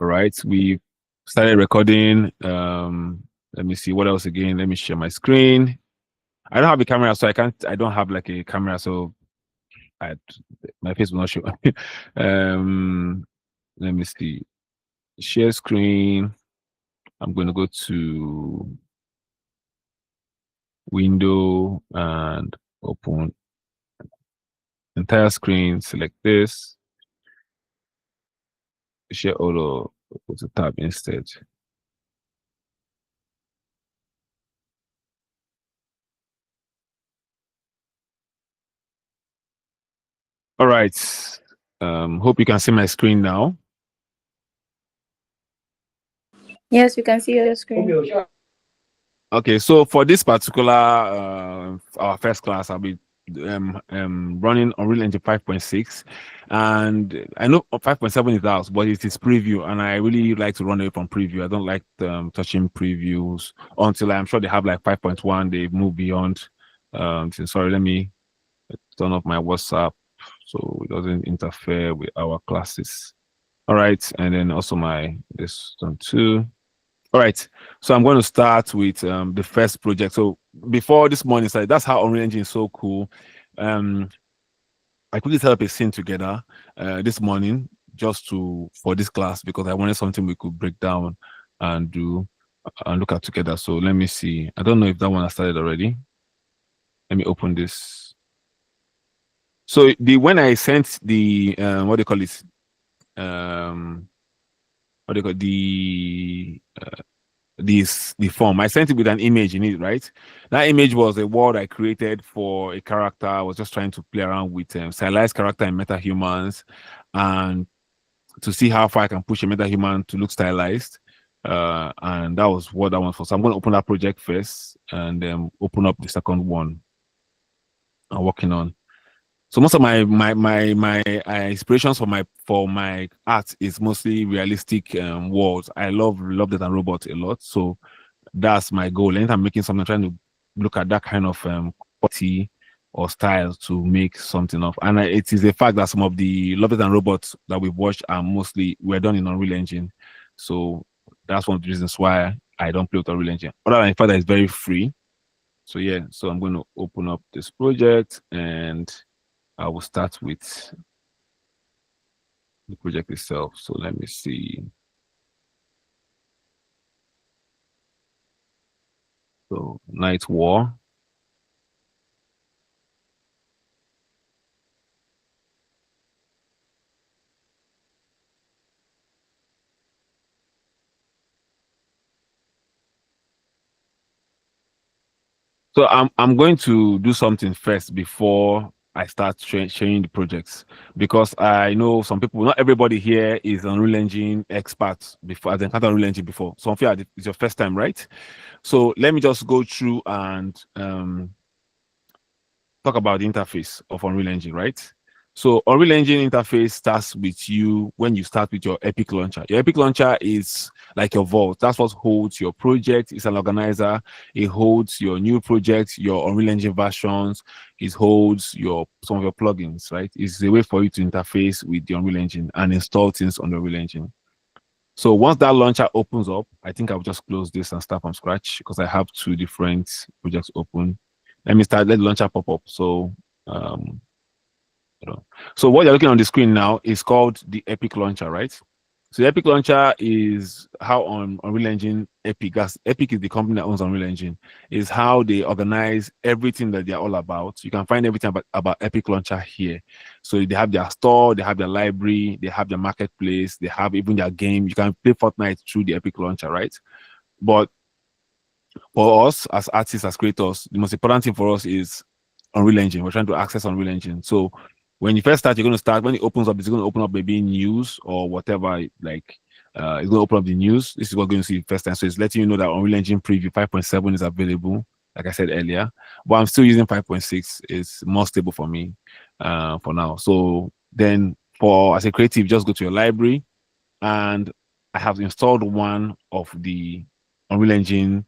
All right, we started recording. Let me see what else again. Let me share my screen. I don't have a camera, so I don't have like a camera, so my face will not show. Let me see. Share screen. I'm going to go to window and open entire screen. Select this. Share all, put a tab instead. All right. Hope you can see my screen now. Yes, we can see your screen. Okay, so for this particular our first class, I'll be running Unreal Engine 5.6, and I know 5.7 is out, but it is preview, and I really like to run away from preview. I don't like touching previews until I'm sure they have like 5.1. They move beyond. Sorry, let me turn off my WhatsApp so it doesn't interfere with our classes. All right, and then also this one too. All right, so I'm going to start with the first project. So before this morning started, that's how Unreal Engine is so cool. I quickly set up a scene together this morning just for this class because I wanted something we could break down and do and look at together. So let me see. I don't know if that one has started already. Let me open this. So when I sent the what do you call it? What do you call the form, I sent it with an image in it, right? That image was a world I created for a character. I was just trying to play around with stylized character in MetaHumans and to see how far I can push a MetaHuman to look stylized. And that was what that one for. So I'm going to open that project first and then open up the second one I'm working on. So most of my inspirations for my art is mostly realistic worlds. I love Death and Robots a lot, so that's my goal. Anytime I'm making something, I'm trying to look at that kind of quality or style to make something of. And it is a fact that some of the Love, Death and Robots that we've watched were done in Unreal Engine, so that's one of the reasons why I don't play with Unreal Engine. Other than the fact that it's very free. So yeah, so I'm going to open up this project and I will start with the project itself. So let me see. So Night War. So I'm going to do something first before I start sharing the projects because I know some people, not everybody here is an Unreal Engine expert before, has encountered Unreal Engine before. Some of you it's your first time, right? So let me just go through and talk about the interface of Unreal Engine, right? So Unreal Engine interface starts with you when you start with your Epic Launcher. Your Epic Launcher is like your vault. That's what holds your project. It's an organizer. It holds your new projects, your Unreal Engine versions. It holds some of your plugins, right? It's a way for you to interface with the Unreal Engine and install things on the Unreal Engine. So once that launcher opens up, I think I'll just close this and start from scratch because I have two different projects open. Let the launcher pop up. So so what you're looking on the screen now is called the Epic Launcher, right? So the Epic Launcher is how on Unreal Engine, Epic is the company that owns Unreal Engine, is how they organize everything that they're all about. You can find everything about Epic Launcher here. So they have their store, they have their library, they have their marketplace, they have even their game. You can play Fortnite through the Epic Launcher, right? But for us as artists, as creators, the most important thing for us is Unreal Engine. We're trying to access Unreal Engine. So when you first start, you're going to start, when it opens up, it's going to open up maybe news or whatever, like it's going to open up the news. This is what you're going to see first time. So it's letting you know that Unreal Engine Preview 5.7 is available, like I said earlier. But I'm still using 5.6. It's more stable for me for now. So then as a creative, just go to your library, and I have installed one of the Unreal Engine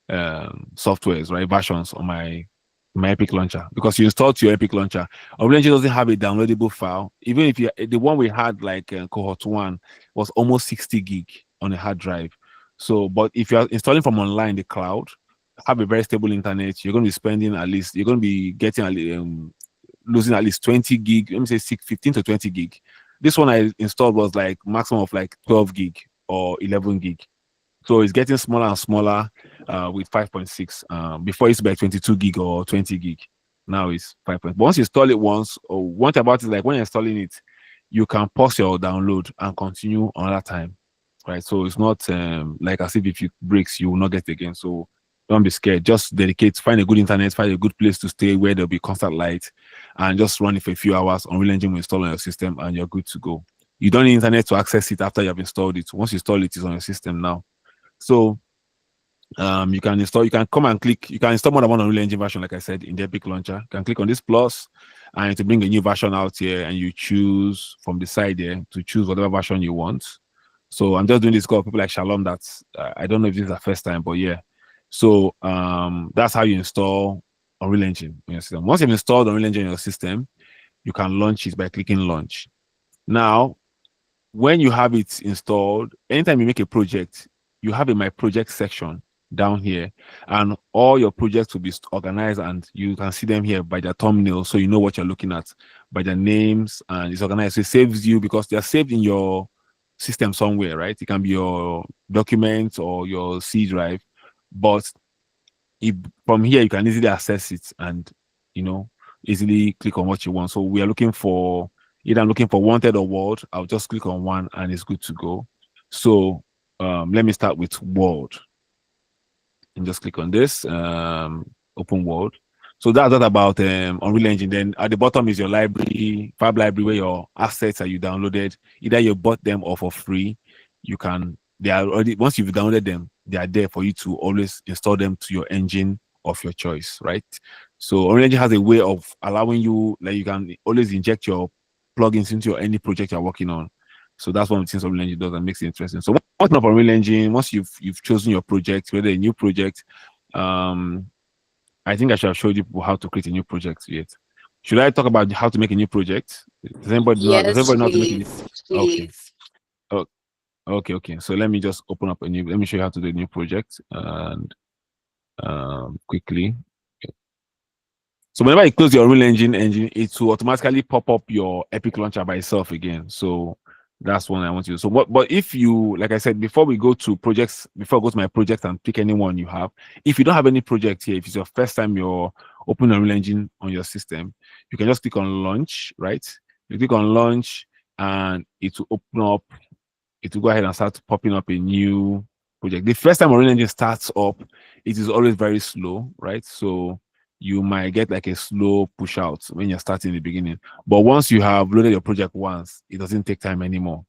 softwares, right, versions on my my Epic Launcher, because you installed to your Epic Launcher. Unreal Engine doesn't have a downloadable file. Even if you, the one we had like cohort one was almost 60 gig on a hard drive. So, but if you are installing from online, the cloud, have a very stable internet, you're going to be spending at least, you're going to be getting losing at least 20 gig. Let me say 15 to 20 gig. This one I installed was like maximum of like 12 gig or 11 gig. So it's getting smaller and smaller with 5.6. Before it's by 22 gig or 20 gig. Now it's 5. But once you install it once, or one thing about it is like when you're installing it, you can pause your download and continue another time. Right. So it's not like as if it breaks, you will not get it again. So don't be scared. Just dedicate, find a good internet, find a good place to stay where there'll be constant light, and just run it for a few hours. Unreal Engine will install on your system and you're good to go. You don't need internet to access it after you have installed it. Once you install it, it's on your system now. So you can install, you can come and click, you can install more than one Unreal Engine version, like I said, in the Epic Launcher. You can click on this plus and to bring a new version out here, and you choose from the side there to choose whatever version you want. So I'm just doing this because people like Shalom, that's I don't know if this is the first time, but yeah. So that's how you install Unreal Engine on your system. Once you've installed Unreal Engine on your system, you can launch it by clicking launch. Now, when you have it installed, anytime you make a project, you have a my project section down here, and all your projects will be organized, and you can see them here by their thumbnail, so you know what you're looking at by their names, and it's organized. So it saves you because they're saved in your system somewhere, right? It can be your documents or your C drive, but if from here you can easily access it and easily click on what you want. So we are looking for, either I'm looking for wanted or world, I'll just click on one and it's good to go. So let me start with world and just click on this open world. So that's that about Unreal Engine. Then at the bottom is your library, fab library, where your assets that you downloaded, either you bought them or for free. You can, they are already, once you've downloaded them, they are there for you to always install them to your engine of your choice, right? So Unreal Engine has a way of allowing you, like you can always inject your plugins into your any project you're working on. So that's one of the things Unreal Engine does that makes it interesting. So what's up Unreal Engine, once you've chosen your project, whether a new project, I think I should have showed you how to create a new project yet. Should I talk about how to make a new project? Does Yes, anybody know how to make a new? please. Okay. Please. Oh, okay. So let me just open up a new, let me show you how to do a new project and quickly. So whenever you close your Unreal Engine, it will automatically pop up your Epic Launcher by itself again. So that's one I want you to. So but if you, like I said, before we go to projects, before I go to my project and pick anyone you have, if you don't have any project here, if it's your first time you're opening Unreal Engine on your system, you can just click on launch, right? You click on launch and it will open up, it will go ahead and start popping up a new project. The first time Unreal Engine starts up, it is always very slow, right? So you might get like a slow push out when you're starting in the beginning. But once you have loaded your project once, it doesn't take time anymore.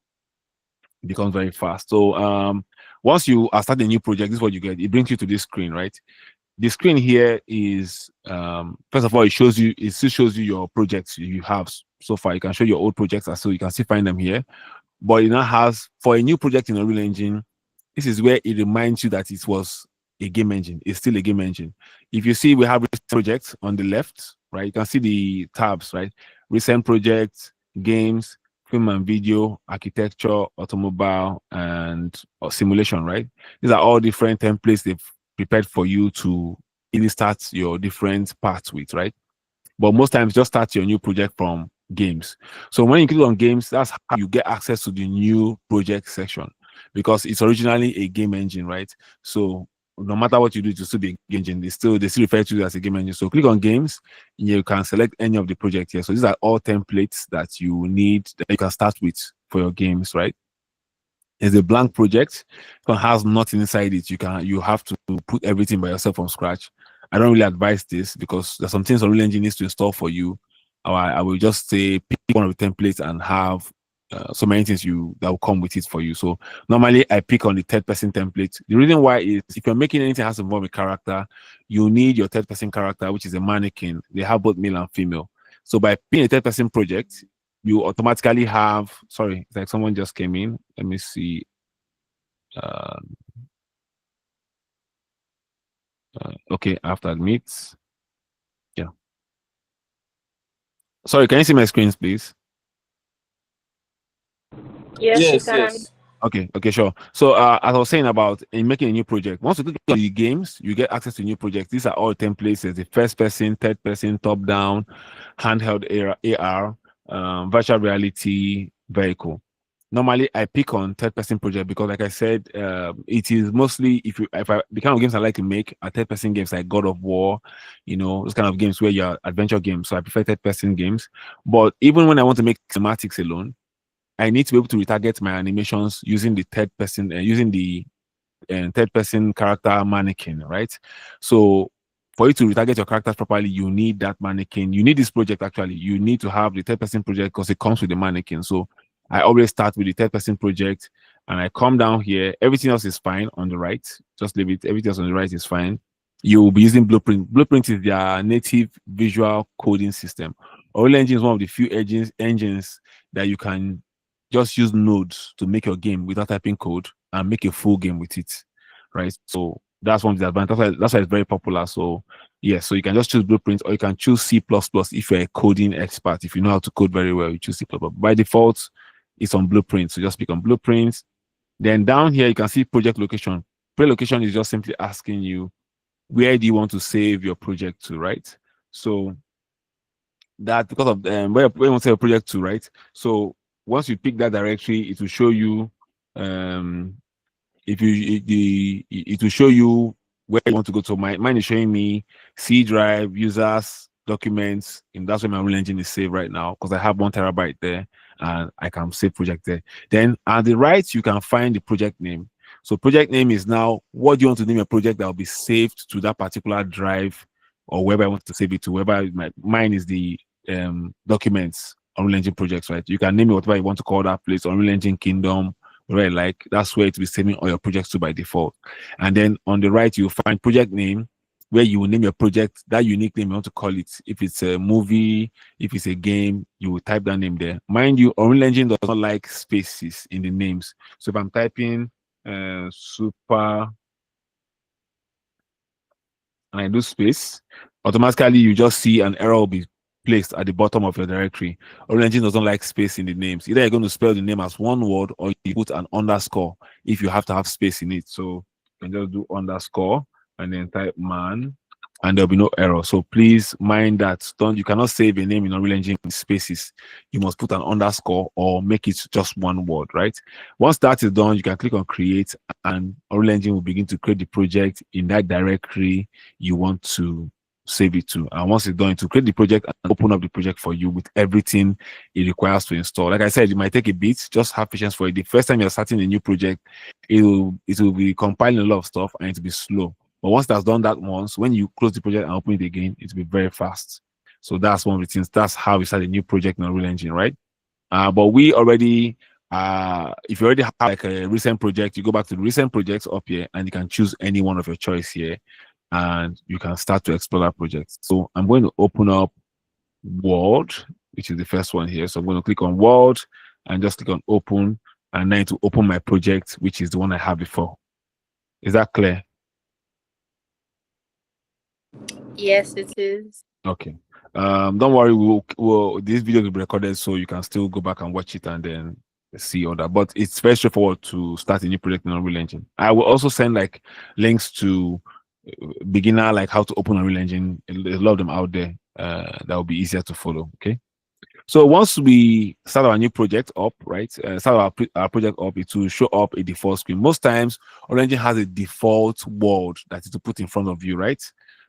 It becomes very fast. So once you are starting a new project, this is what you get. It brings you to this screen, right? The screen here is first of all, it still shows you your projects you have so far. You can show your old projects so you can still find them here. But it now has, for a new project in Unreal Engine, this is where it reminds you that it was a game engine. It's still a game engine. If you see, we have recent projects on the left, right? You can see the tabs, right? Recent projects, games, film and video, architecture, automobile, and simulation, right? These are all different templates they've prepared for you to really start your different parts with, right? But most times just start your new project from games. So when you click on games, that's how you get access to the new project section, because it's originally a game engine, right? So no matter what you do to still be a game engine, they still refer to it as a game engine. So click on games, and you can select any of the project here. So these are all templates that you need that you can start with for your games, right? It's a blank project. It has nothing inside it. You have to put everything by yourself from scratch. I don't really advise this because there's some things Unreal Engine needs to install for you. Or I will just say pick one of the templates and have so many things that will come with it for you. So normally I pick on the third person template. The reason why is if you're making anything that has to involve a character, you need your third person character, which is a mannequin. They have both male and female. So by picking a third person project, you automatically have, sorry, it's like someone just came in. Let me see. Uh, okay, I have to admit. Yeah. Sorry, can you see my screens, please? Yes, we Yes, can. yes. Okay, sure. So, as I was saying about in making a new project, once you click on the games, you get access to new projects. These are all templates. There's the first person, third person, top down, handheld AR, virtual reality, vehicle. Normally, I pick on third person project because, like I said, it is mostly if I the kind of games I like to make are third person games like God of War, those kind of games where you're adventure games. So I prefer third person games. But even when I want to make cinematics alone, I need to be able to retarget my animations using the third person, using the third person character mannequin, right? So for you to retarget your characters properly, you need that mannequin. You need this project actually. You need to have the third person project because it comes with the mannequin. So I always start with the third person project and I come down here. Everything else is fine on the right. Just leave it. Everything else on the right is fine. You will be using Blueprint. Blueprint is their native visual coding system. Unreal Engine is one of the few engines that you can just use nodes to make your game without typing code and make a full game with it, right? So that's one of the advantages. That's why it's very popular. So yeah, so you can just choose Blueprint or you can choose C++ if you're a coding expert. If you know how to code very well, you choose C++. By default, it's on Blueprint. So just pick on Blueprint. Then down here, you can see project location. Project location is just simply asking you where do you want to save your project to, right? So that because of where you want to save a project to, right? So once you pick that directory, it will show you um if you it will show you where you want to go to. Mine is showing me C drive, users, documents, and that's where my Unreal Engine is saved right now because I have 1 TB there and I can save project there. Then at the right, you can find the project name. So project name is now what do you want to name a project that will be saved to that particular drive or wherever I want to save it to. Wherever mine is the documents Unreal Engine projects, right? You can name it whatever you want to call that place, Unreal Engine Kingdom, right? Like that's where it will be saving all your projects to by default. And then on the right, you'll find project name where you will name your project that unique name you want to call it. If it's a movie, if it's a game, you will type that name there. Mind you, Unreal Engine does not like spaces in the names. So if I'm typing super and I do space, automatically you just see an error will be placed at the bottom of your directory. Unreal Engine doesn't like space in the names. Either you're going to spell the name as one word or you put an underscore if you have to have space in it. So you can just do underscore and then type man and there'll be no error. So please mind that don't you cannot save a name in Unreal Engine in spaces. You must put an underscore or make it just one word, right? Once that is done, you can click on create and Unreal Engine will begin to create the project in that directory you want to save it to. And once it's done, to create the project and open up the project for you with everything it requires to install. Like I said, it might take a bit. Just have patience for it. The first time you're starting a new project, it will be compiling a lot of stuff and it will be slow. But once that's done that once, when you close the project and open it again, it will be very fast. So that's one of the things. That's how we start a new project in Unreal Engine, right? But we already if you already have like a recent project, you go back to the recent projects up here and you can choose any one of your choice here and you can start to explore that project. So I'm going to open up World, which is the first one here. So I'm going to click on World and just click on Open and then to open my project, which is the one I have before. Is that clear? Yes, it is. Okay. Don't worry, this video will be recorded so you can still go back and watch it and then see all that. But it's very straightforward to start a new project in Unreal Engine. I will also send like links to beginner, like how to open Unreal Engine. There's a lot of them out there that will be easier to follow. Okay. So once we start our new project up, right? Start our project up, it will show up a default screen. Most times, Unreal Engine has a default world that is to put in front of you, right?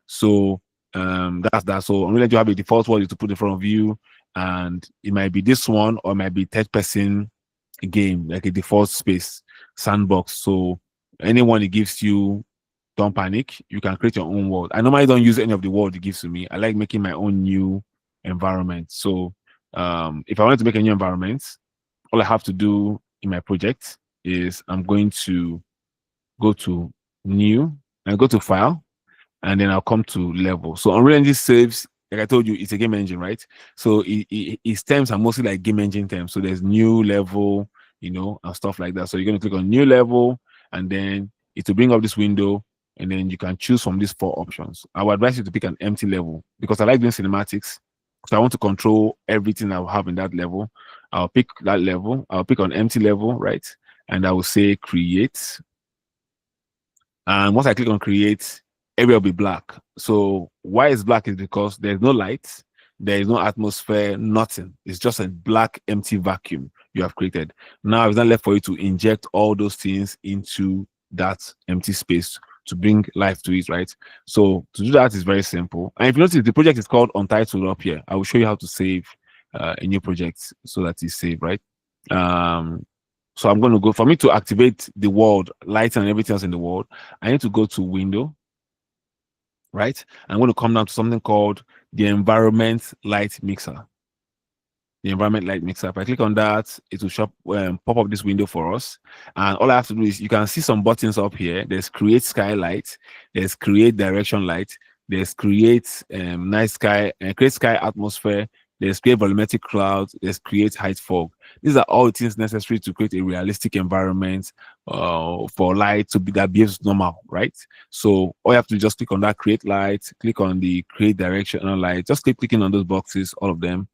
So that's that. So Unreal Engine have a default world to put in front of you, and it might be this one or it might be third person game, like a default space sandbox. So anyone it gives you, don't panic. You can create your own world. I normally don't use any of the world it gives to me. I like making my own new environment. So if I want to make a new environment, all I have to do in my project is I'm going to go to new and go to file and then I'll come to level. So Unreal Engine saves, like I told you, it's a game engine, right? So its terms are mostly like game engine terms. So there's new level, and stuff like that. So you're going to click on new level and then it will bring up this window and then you can choose from these 4 options. I would advise you to pick an empty level because I like doing cinematics. So I want to control everything I will have in that level. I'll pick that level. I'll pick on empty level, right? And I will say create. And once I click on create, everywhere will be black. So why is black is because there's no light, there is no atmosphere, nothing. It's just a black, empty vacuum you have created. Now it's not left for you to inject all those things into that empty space to bring life to it, right? So to do that is very simple. And if you notice, the project is called Untitled up here. I will show you how to save a new project so that it's saved, right? Um, so I'm going to go, for me to activate the world, lighting and everything else in the world, I need to go to window, right? I'm going to come down to something called the environment light mixer. The environment light mixer. If I click on that, it will pop up this window for us. And all I have to do is, you can see some buttons up here. There's create skylight, there's create direction light, there's create night sky and create sky atmosphere, there's create volumetric clouds, there's create height fog. These are all things necessary to create a realistic environment for light to be that behaves normal, right? So all you have to do is just click on that create light, click on the create directional light, just keep clicking on those boxes, all of them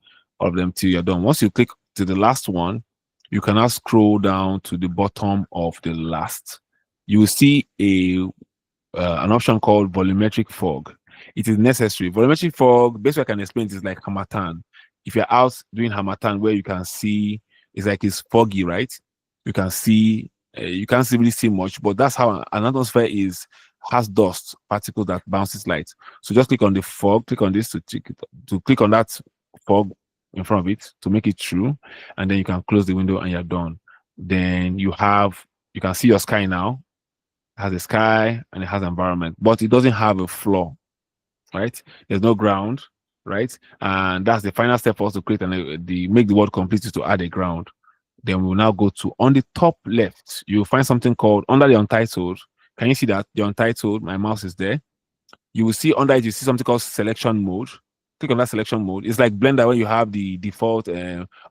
till you're done. Once you click to the last one, you can now scroll down to the bottom of the last. You will see an option called volumetric fog. It is necessary. Volumetric fog, best way I can explain it is like Hamatan. If you're out doing Hamatan, where you can see, it's like it's foggy, right? You can see, you can't really see much, but that's how an atmosphere has dust particles that bounces light. So just click on the fog, click on this to click on that fog in front of it to make it true, and then you can close the window and you're done. Then you can see your sky now. It has a sky and it has environment, but it doesn't have a floor, right? There's no ground, right? And that's the final step for us to create and make the world complete, is to add a ground. Then we'll now go to, on the top left, you'll find something called under the untitled. Can you see that? The untitled, my mouse is there. You will see under it, you see something called selection mode. Click on that selection mode. It's like Blender when you have the default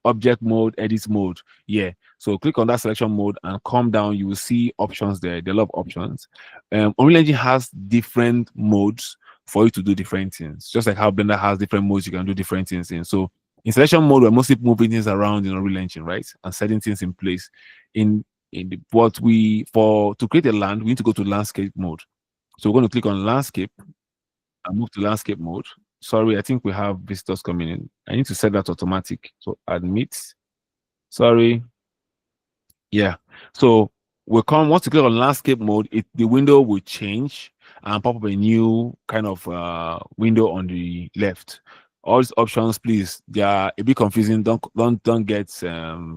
object mode, edit mode. Yeah. So click on that selection mode and come down. You will see options there. There are a lot of options. Unreal Engine has different modes for you to do different things. Just like how Blender has different modes, you can do different things in. So in selection mode, we're mostly moving things around in Unreal Engine, right? And setting things in place. To create a land, we need to go to landscape mode. So we're going to click on landscape and move to landscape mode. Sorry, I think we have visitors coming in. I need to set that automatic. So admit. Sorry. Yeah. So once you click on landscape mode, the window will change and pop up a new kind of window on the left. All these options, please, they are a bit confusing. Don't get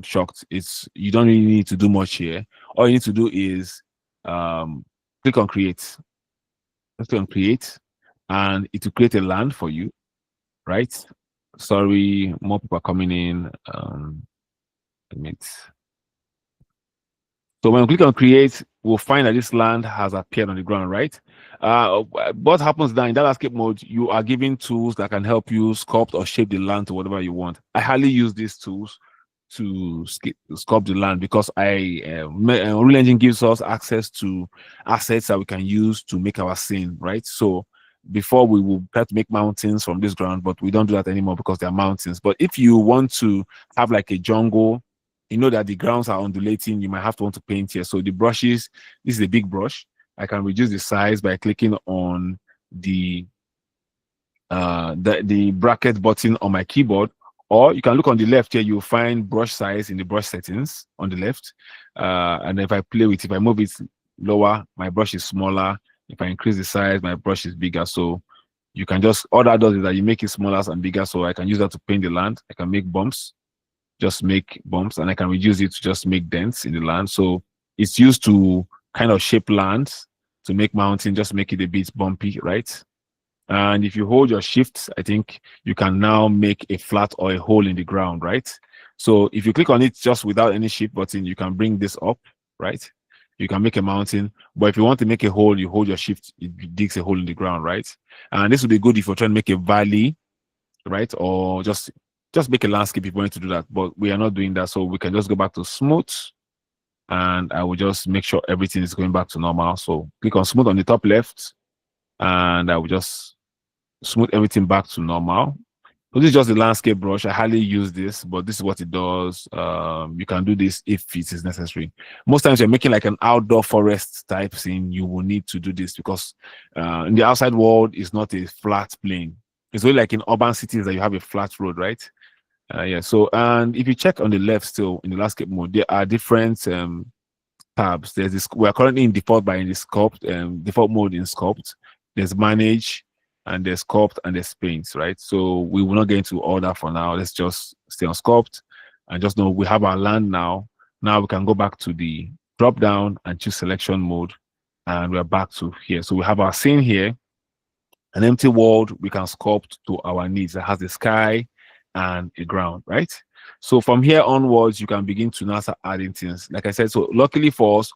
shocked. You don't really need to do much here. All you need to do is click on create. Let's click on create, and it will create a land for you, right? Sorry, more people are coming in. Admit. So when we click on create, we'll find that this land has appeared on the ground, right? What happens now in that landscape mode, you are given tools that can help you sculpt or shape the land to whatever you want. I highly use these tools to sculpt the land because Unreal Engine gives us access to assets that we can use to make our scene, right? So before we will try to make mountains from this ground, but we don't do that anymore because they're mountains. But if you want to have like a jungle, you know that the grounds are undulating, you might have to want to paint here. So the brushes, this is a big brush. I can reduce the size by clicking on the bracket button on my keyboard, or you can look on the left here. You'll find brush size in the brush settings on the left. And if I move it lower, my brush is smaller. If I increase the size, my brush is bigger. So you can all that does is that you make it smaller and bigger. So I can use that to paint the land. I can make bumps. Just make bumps, and I can reduce it to just make dents in the land. So it's used to kind of shape lands, to make mountain, just make it a bit bumpy, right? And if you hold your shift, I think you can now make a flat or a hole in the ground, right? So if you click on it just without any shift button, you can bring this up, right? You can make a mountain, but if you want to make a hole, you hold your shift, it digs a hole in the ground, right? And this would be good if you're trying to make a valley, right? Or just make a landscape if you want to do that, but we are not doing that. So we can just go back to smooth, and I will just make sure everything is going back to normal. So click on smooth on the top left, and I will just smooth everything back to normal. So this is just a landscape brush. I hardly use this, but this is what it does. You can do this if it is necessary. Most times you're making like an outdoor forest type scene, you will need to do this because in the outside world is not a flat plane. It's really like in urban cities that you have a flat road, right? Yeah. So, and if you check on the left still in the landscape mode, there are different tabs. There's this, we're currently in default by in the sculpt, default mode in sculpt. There's manage and there's sculpt and there's paints, right? So we will not get into all that for now. Let's just stay on sculpt and just know we have our land now. Now we can go back to the drop down and choose selection mode, and we're back to here. So we have our scene here, an empty world we can sculpt to our needs that has the sky and a ground, right? So from here onwards, you can begin to now start adding things. Like I said, so luckily for us,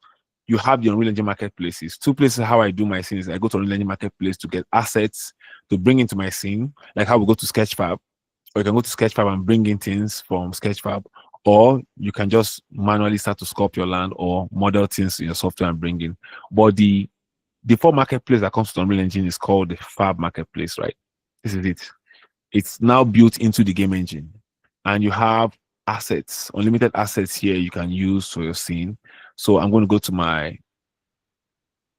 you have the Unreal Engine marketplaces. Two places how I do my scenes. I go to Unreal Engine marketplace to get assets to bring into my scene, like how we go to Sketchfab, or you can go to Sketchfab and bring in things from Sketchfab, or you can just manually start to sculpt your land or model things in your software and bring in. But the default marketplace that comes to Unreal Engine is called the Fab marketplace, right? This is it. It's now built into the game engine, and you have assets, unlimited assets here you can use for your scene. So I'm going to go to my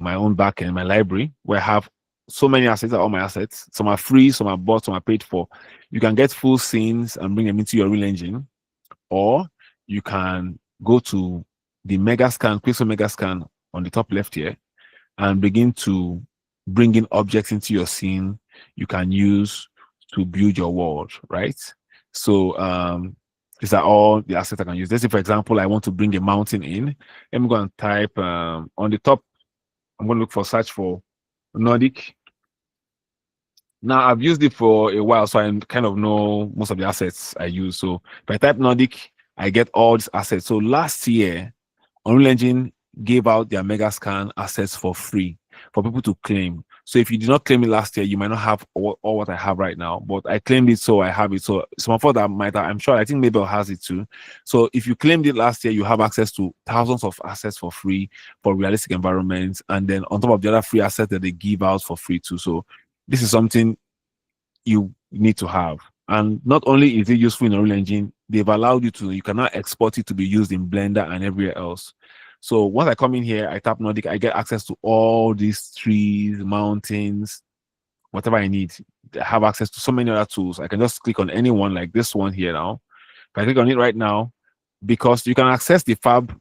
own backend, my library, where I have so many assets, all my assets. Some are free, some are bought, some are paid for. You can get full scenes and bring them into your Unreal Engine, or you can go to the Mega Scan, Pixel Mega Scan on the top left here, and begin to bring in objects into your scene you can use to build your world, right? So these are all the assets I can use. Let's say, for example, I want to bring a mountain in. Let me go and type on the top. I'm going to look for search for Nordic. Now I've used it for a while, so I kind of know most of the assets I use. So if I type Nordic, I get all these assets. So last year, Unreal Engine gave out their Mega Scan assets for free for people to claim. So if you did not claim it last year, you might not have all what I have right now. But I claimed it, so I have it. So some of that might, I'm sure, I think Mabel has it too. So if you claimed it last year, you have access to thousands of assets for free for realistic environments, and then on top of the other free assets that they give out for free too. So this is something you need to have. And not only is it useful in Unreal Engine, they've allowed you to, you cannot export it to be used in Blender and everywhere else. So once I come in here, I tap Nordic, I get access to all these trees, mountains, whatever I need. I have access to so many other tools. I can just click on any one like this one here now. If I click on it right now, because you can access the Fab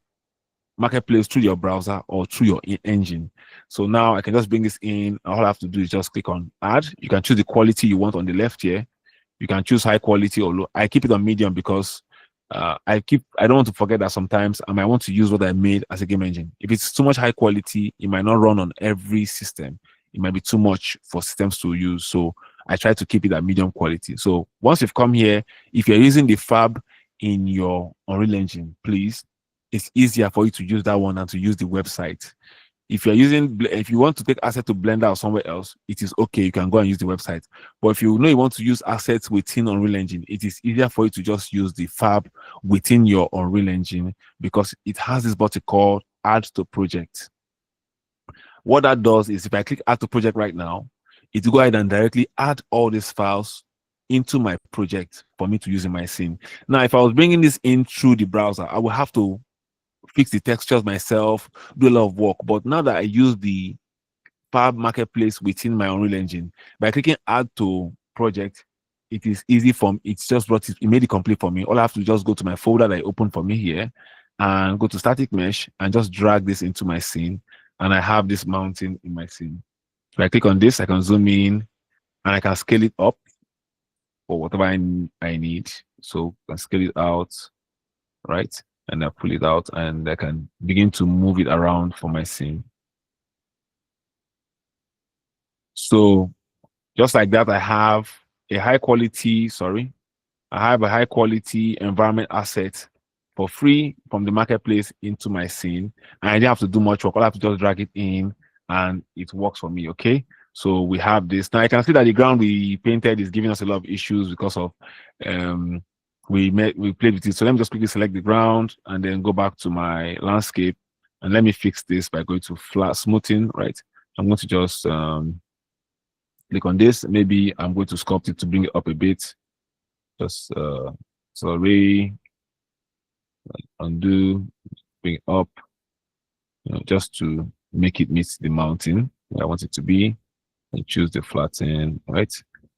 marketplace through your browser or through your engine. So now I can just bring this in. All I have to do is just click on add. You can choose the quality you want on the left here. You can choose high quality or low. I keep it on medium because I don't want to forget that sometimes I might want to use what I made as a game engine. If it's too much high quality, it might not run on every system. It might be too much for systems to use. So I try to keep it at medium quality. So once you've come here, if you're using the Fab in your Unreal Engine, please, it's easier for you to use that one than to use the website. If you're using, if you want to take asset to Blender or somewhere else, it is okay. You can go and use the website. But if you know you want to use assets within Unreal Engine, it is easier for you to just use the Fab within your Unreal Engine because it has this button called Add to Project. What that does is if I click Add to Project right now, it will go ahead and directly add all these files into my project for me to use in my scene. Now, if I was bringing this in through the browser, I would have to fix the textures myself, do a lot of work. But now that I use the Fab marketplace within my Unreal Engine, by clicking add to project, it is easy for me. It's just brought it, it made it complete for me. All I have to just go to my folder that I opened for me here and go to static mesh and just drag this into my scene. And I have this mountain in my scene. So I click on this, I can zoom in and I can scale it up for whatever I need. So I can scale it out, right? And I pull it out and I can begin to move it around for my scene. So just like that, I have a high quality environment asset for free from the marketplace into my scene. And I didn't have to do much work. All I have to just drag it in and it works for me, okay? So we have this. Now I can see that the ground we painted is giving us a lot of issues because of we played with it. So let me just quickly select the ground and then go back to my landscape and let me fix this by going to flat smoothing, right? I'm going to just click on this. Maybe I'm going to sculpt it to bring it up a bit. Just sorry, undo, bring it up, just to make it meet the mountain where I want it to be, and choose the flatten, right?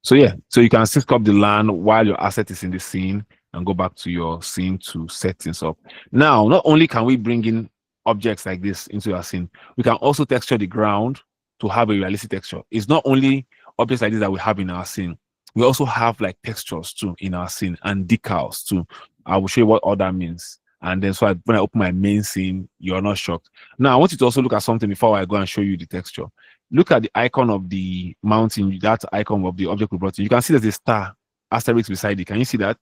So yeah, so you can sync up the LAN while your asset is in the scene and go back to your scene to set things up. Now, not only can we bring in objects like this into our scene, we can also texture the ground to have a realistic texture. It's not only objects like this that we have in our scene. We also have like textures too in our scene and decals too. I will show you what all that means. And then when I open my main scene, you're not shocked. Now I want you to also look at something before I go and show you the texture. Look at the icon of the mountain, that icon of the object we brought in. You can see there's a star asterisk beside it. Can you see that?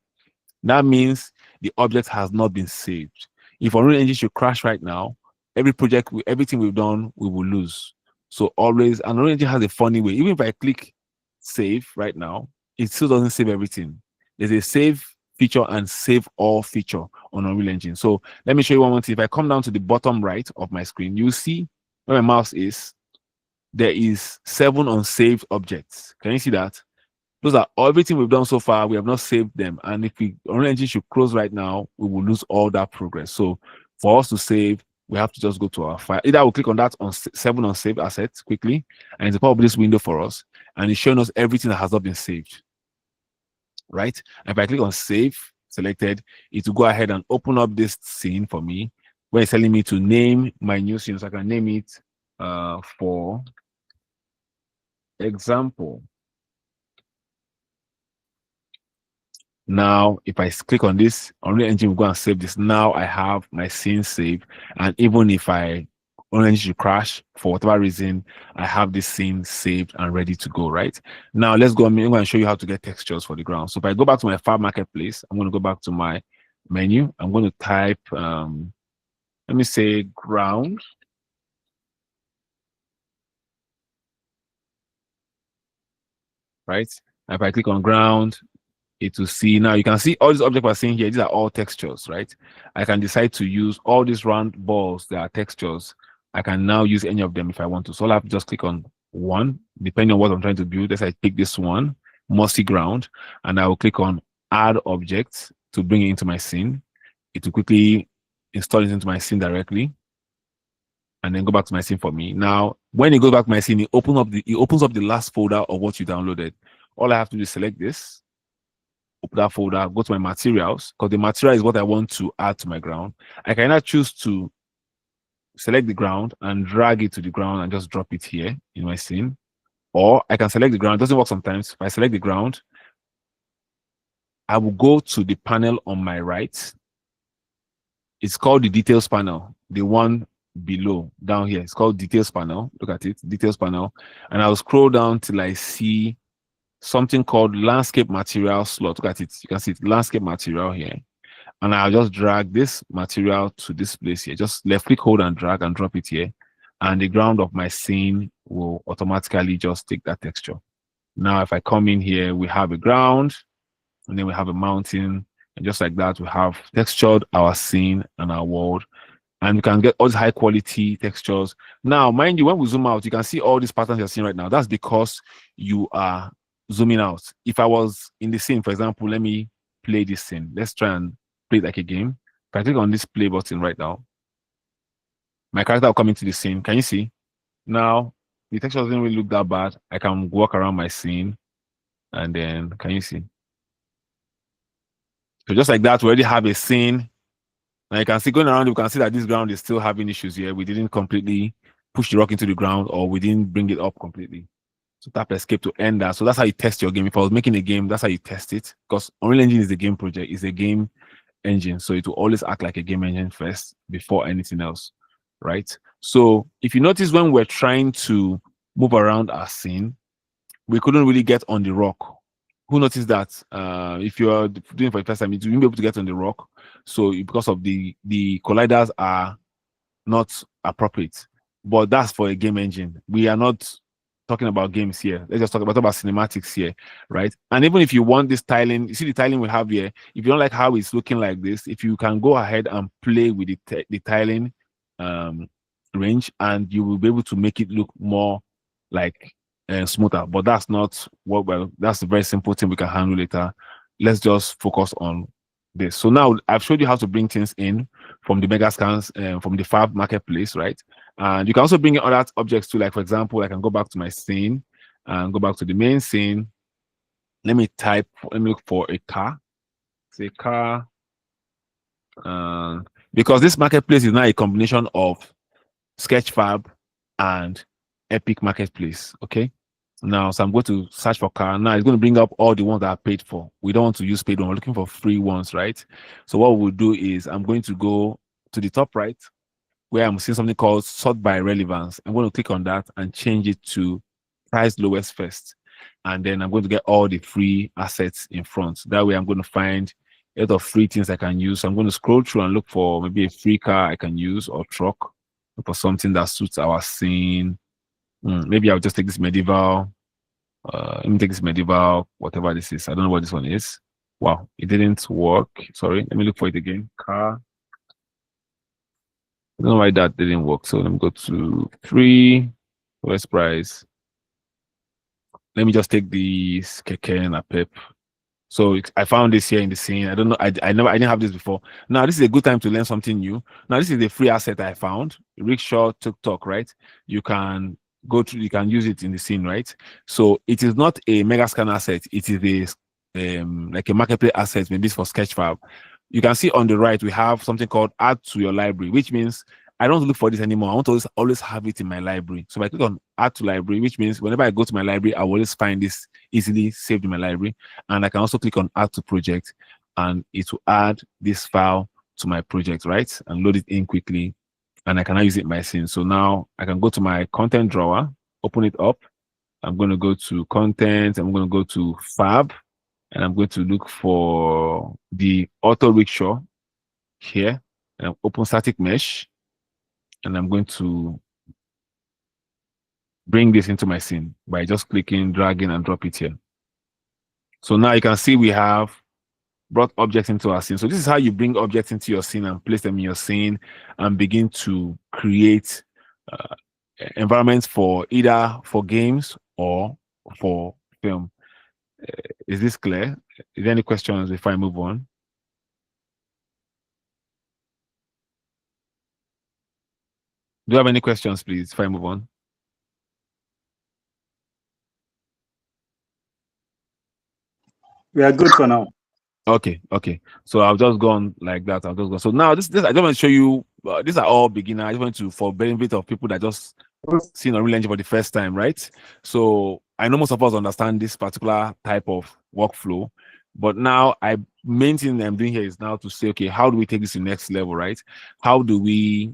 That means the object has not been saved. If Unreal Engine should crash right now, every project, everything we've done, we will lose. So always, and Unreal Engine has a funny way. Even if I click save right now, it still doesn't save everything. There's a save feature and save all feature on Unreal Engine. So let me show you one more thing. If I come down to the bottom right of my screen, you see where my mouse is, there is 7 unsaved objects. Can you see that? Those are everything we've done so far. We have not saved them. And if Unreal Engine should close right now, we will lose all that progress. So for us to save, we have to just go to our file. Either we'll click on that on 7 unsaved assets quickly, and it's pop up this window for us, and it's showing us everything that has not been saved. Right? And if I click on save selected, it will go ahead and open up this scene for me, where it's telling me to name my new scene. So I can name it for example. Now, if I click on this, Unreal Engine will go and save this. Now I have my scene saved. And even if Unreal Engine should crash for whatever reason, I have this scene saved and ready to go, right? Now let's go. I'm going to show you how to get textures for the ground. So if I go back to my file marketplace, I'm going to go back to my menu. I'm going to type, let me say ground. Right? And if I click on ground, it will see. Now you can see all these objects we're seeing here. These are all textures, right? I can decide to use all these round balls that are textures. I can now use any of them if I want to. So I'll have to just click on one, depending on what I'm trying to build. Let's say I pick this one, mossy ground, and I will click on add object to bring it into my scene. It will quickly install it into my scene directly, and then go back to my scene for me. Now, when it goes back to my scene, it opens up the last folder of what you downloaded. All I have to do is select this, open that folder, go to my materials, because the material is what I want to add to my ground. I can now choose to select the ground and drag it to the ground and just drop it here in my scene. Or I can select the ground. It doesn't work sometimes. If I select the ground, I will go to the panel on my right. It's called the details panel, the one below down here. It's called details panel. Look at it, details panel. And I'll scroll down till I see something called landscape material slot. Look at it. You can see it, landscape material here. And I'll just drag this material to this place here. Just left click, hold and drag and drop it here. And the ground of my scene will automatically just take that texture. Now, if I come in here, we have a ground and then we have a mountain. And just like that, we have textured our scene and our world. And we can get all these high quality textures. Now, mind you, when we zoom out, you can see all these patterns you're seeing right now. That's because you are zooming out. If I was in the scene, for example, let me play this scene. Let's try and play it like a game. If I click on this play button right now, my character will come into the scene. Can you see? Now, the texture doesn't really look that bad. I can walk around my scene and then, can you see? So just like that, we already have a scene. Now you can see going around, you can see that this ground is still having issues here. We didn't completely push the rock into the ground, or we didn't bring it up completely. So tap escape to end that. So that's how you test your game. If I was making a game, that's how you test it. Because Unreal Engine is a game project, it's a game engine. So it will always act like a game engine first before anything else, right? So if you notice, when we're trying to move around our scene, we couldn't really get on the rock. Who noticed that? If you are doing it for the first time, you won't be able to get on the rock. So because of the colliders are not appropriate. But that's for a game engine. We are not talking about games here. Let's just talk about cinematics here, right? And even if you want this tiling, you see the tiling we have here. If you don't like how it's looking like this, if you can go ahead and play with the tiling range, and you will be able to make it look more like smoother. But that's not what that's a very simple thing we can handle later. let's just focus on this. So now I've showed you how to bring things in from the mega scans, from the Fab marketplace, right? And you can also bring in other objects too. Like for example, I can go back to my scene and go back to the main scene. Let me look for a car. Say car. Uh, because this marketplace is now a combination of Sketchfab and Epic Marketplace. Okay. Now, so I'm going to search for car. Now it's going to bring up all the ones that are paid for. We don't want to use paid ones. We're looking for free ones, right? So what we'll do is I'm going to go to the top right where I'm seeing something called sort by relevance. I'm going to click on that and change it to price lowest first. And then I'm going to get all the free assets in front. That way I'm going to find a lot of free things I can use. So I'm going to scroll through and look for maybe a free car I can use or truck. Look for something that suits our scene. Maybe I'll just take this medieval. Let me take this medieval, whatever this is. I don't know what this one is. Wow, it didn't work. Sorry, let me look for it again. Car. I don't know why that didn't work. So let me go to free, lowest price. Let me just take the Keke and a Pep. So I found this here in the scene. I don't know. I didn't have this before. Now this is a good time to learn something new. Now this is the free asset I found. Rickshaw tuk right? You can go through. You can use it in the scene, right? So it is not a mega scan asset. It is a like a marketplace asset. Maybe it's for Sketchfab. You can see on the right we have something called add to your library, which means I don't look for this anymore. I want to always have it in my library. So if I click on add to library, which means whenever I go to my library, I will always find this easily saved in my library. And I can also click on add to project and it will add this file to my project, right? And load it in quickly. And I can now use it in my scene. So now I can go to my content drawer, open it up. I'm going to go to content. I'm going to go to Fab. And I'm going to look for the auto rickshaw here. And open static mesh. And I'm going to bring this into my scene by just clicking, dragging, and drop it here. So now you can see we have brought objects into our scene. So this is how you bring objects into your scene and place them in your scene and begin to create environments for either for games or for film. Is this clear? Is there any questions before I move on? Do you have any questions, please, if I move on? We are good for now. Okay. So I'll just go on like that. I'll just go. So now this I just want to show you. These are all beginner. I just want to for benefit of people that just seen Unreal Engine for the first time, right? So I know most of us understand this particular type of workflow, but now main thing I'm doing here is now to say, okay, how do we take this to the next level, right? How do we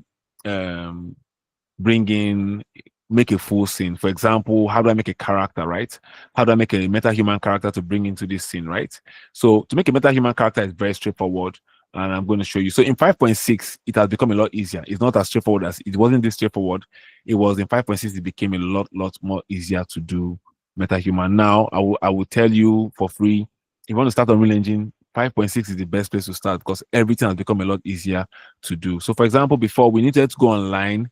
make a full scene? For example, how do I make a character, right? How do I make a meta-human character to bring into this scene, right? So to make a meta-human character is very straightforward, and I'm going to show you. So in 5.6, it has become a lot easier. It's not as straightforward as it wasn't this straightforward. It was in 5.6, it became a lot more easier to do meta-human. Now, I will tell you for free, if you want to start on Real Engine, 5.6 is the best place to start because everything has become a lot easier to do. So for example, before we needed to go online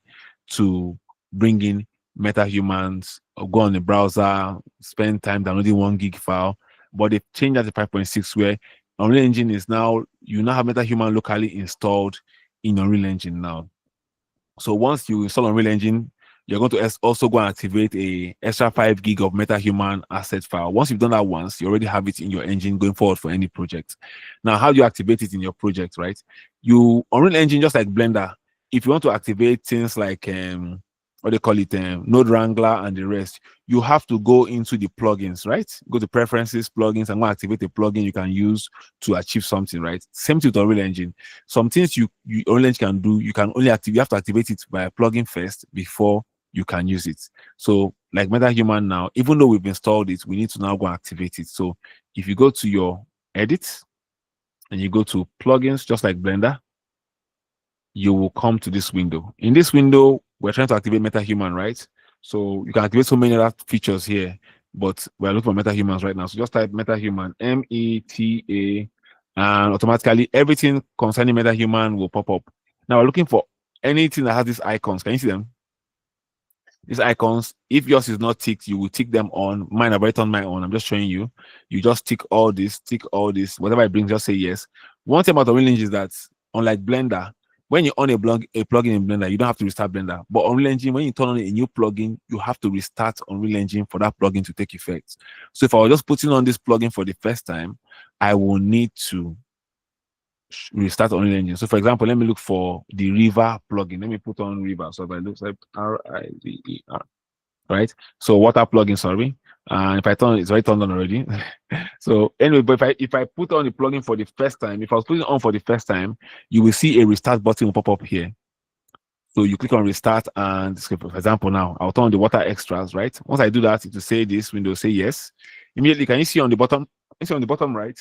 to bring in meta-humans or go on the browser, spend time downloading 1 gig file, but they've changed that to 5.6 where Unreal Engine is now, you now have meta-human locally installed in Unreal Engine now. So once you install Unreal Engine, you're going to also go and activate a extra 5 gig of meta-human asset file. Once you've done that once, you already have it in your engine going forward for any project. Now, how do you activate it in your project, right? Unreal Engine, just like Blender, if you want to activate things like what they call it, Node Wrangler and the rest, you have to go into the plugins, right? Go to preferences, plugins, and go activate a plugin you can use to achieve something, right? Same thing with Unreal Engine. Some things you Unreal Engine can do, you have to activate it by a plugin first before you can use it. So like MetaHuman now, even though we've installed it, we need to now go and activate it. So if you go to your edit and you go to plugins, just like Blender, you will come to this window. In this window, we're trying to activate MetaHuman, right? So you can activate so many other features here, but we're looking for MetaHumans right now. So just type MetaHuman, META, and automatically everything concerning MetaHuman will pop up. Now we're looking for anything that has these icons. Can you see them? These icons, if yours is not ticked, you will tick them on. Mine, I've already turned mine on. I'm just showing you. You just tick all this, whatever it brings, just say yes. One thing about Unreal Engine is that, unlike Blender, when you on a plugin in Blender, you don't have to restart Blender. But Unreal Engine, when you turn on a new plugin, you have to restart Unreal Engine for that plugin to take effect. So if I was just putting on this plugin for the first time, I will need to restart Unreal Engine. So for example, let me look for the River plugin. Let me put on River. So if I look like River, right? So water plugin, sorry. And if I turn, it's already turned on already. So anyway, but if I put on the plugin for the first time, if I was putting it on for the first time, you will see a restart button will pop up here. So you click on restart, and for example, now I'll turn on the water extras, right? Once I do that, it will say this window, say yes. Immediately, can you see on the bottom? You see on the bottom right,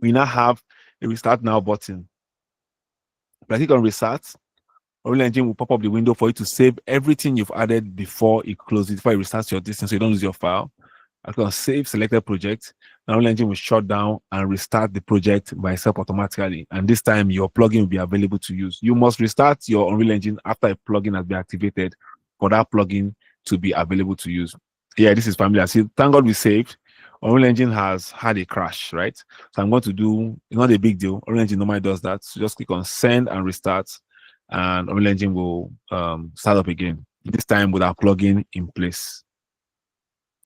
we now have a restart now button. If I click on restart, Unreal Engine will pop up the window for you to save everything you've added before it closes, before it restarts your distance, so you don't lose your file. I click on save selected project. Now Unreal Engine will shut down and restart the project by itself automatically. And this time your plugin will be available to use. You must restart your Unreal Engine after a plugin has been activated for that plugin to be available to use. Yeah, this is familiar. See, thank God we saved. Unreal Engine has had a crash, right? So I'm going to do, it's not a big deal. Unreal Engine normally does that. So just click on send and restart, and Unreal Engine will start up again. This time with our plugin in place.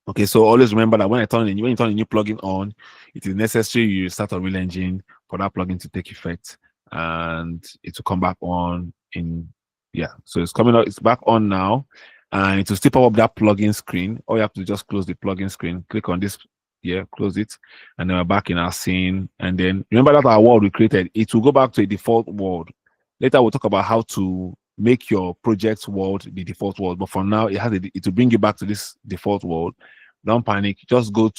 Okay, so always remember that when you turn a new plugin on, it is necessary you start Unreal Engine for that plugin to take effect, and it will come back on in, yeah. So it's coming out, it's back on now, and it will still pop up that plugin screen. All you have to just close the plugin screen, click on this here, close it, and then we're back in our scene. And then remember that our world we created, it will go back to a default world. Later we'll talk about how to make your project's world the default world, but for now it will bring you back to this default world. Don't panic, just scroll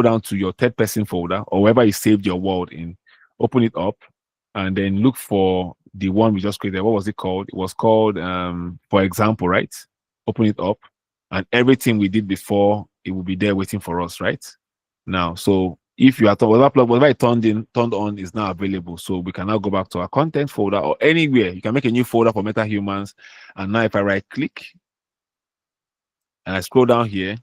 down to your third person folder or wherever you saved your world in, open it up, and then look for the one we just created. What was it called? It was called for example, right? Open it up, and everything we did before, it will be there waiting for us, right? Now, so if you are whatever I turned on is now available. So we can now go back to our content folder or anywhere. You can make a new folder for MetaHumans. And now if I right click and I scroll down here,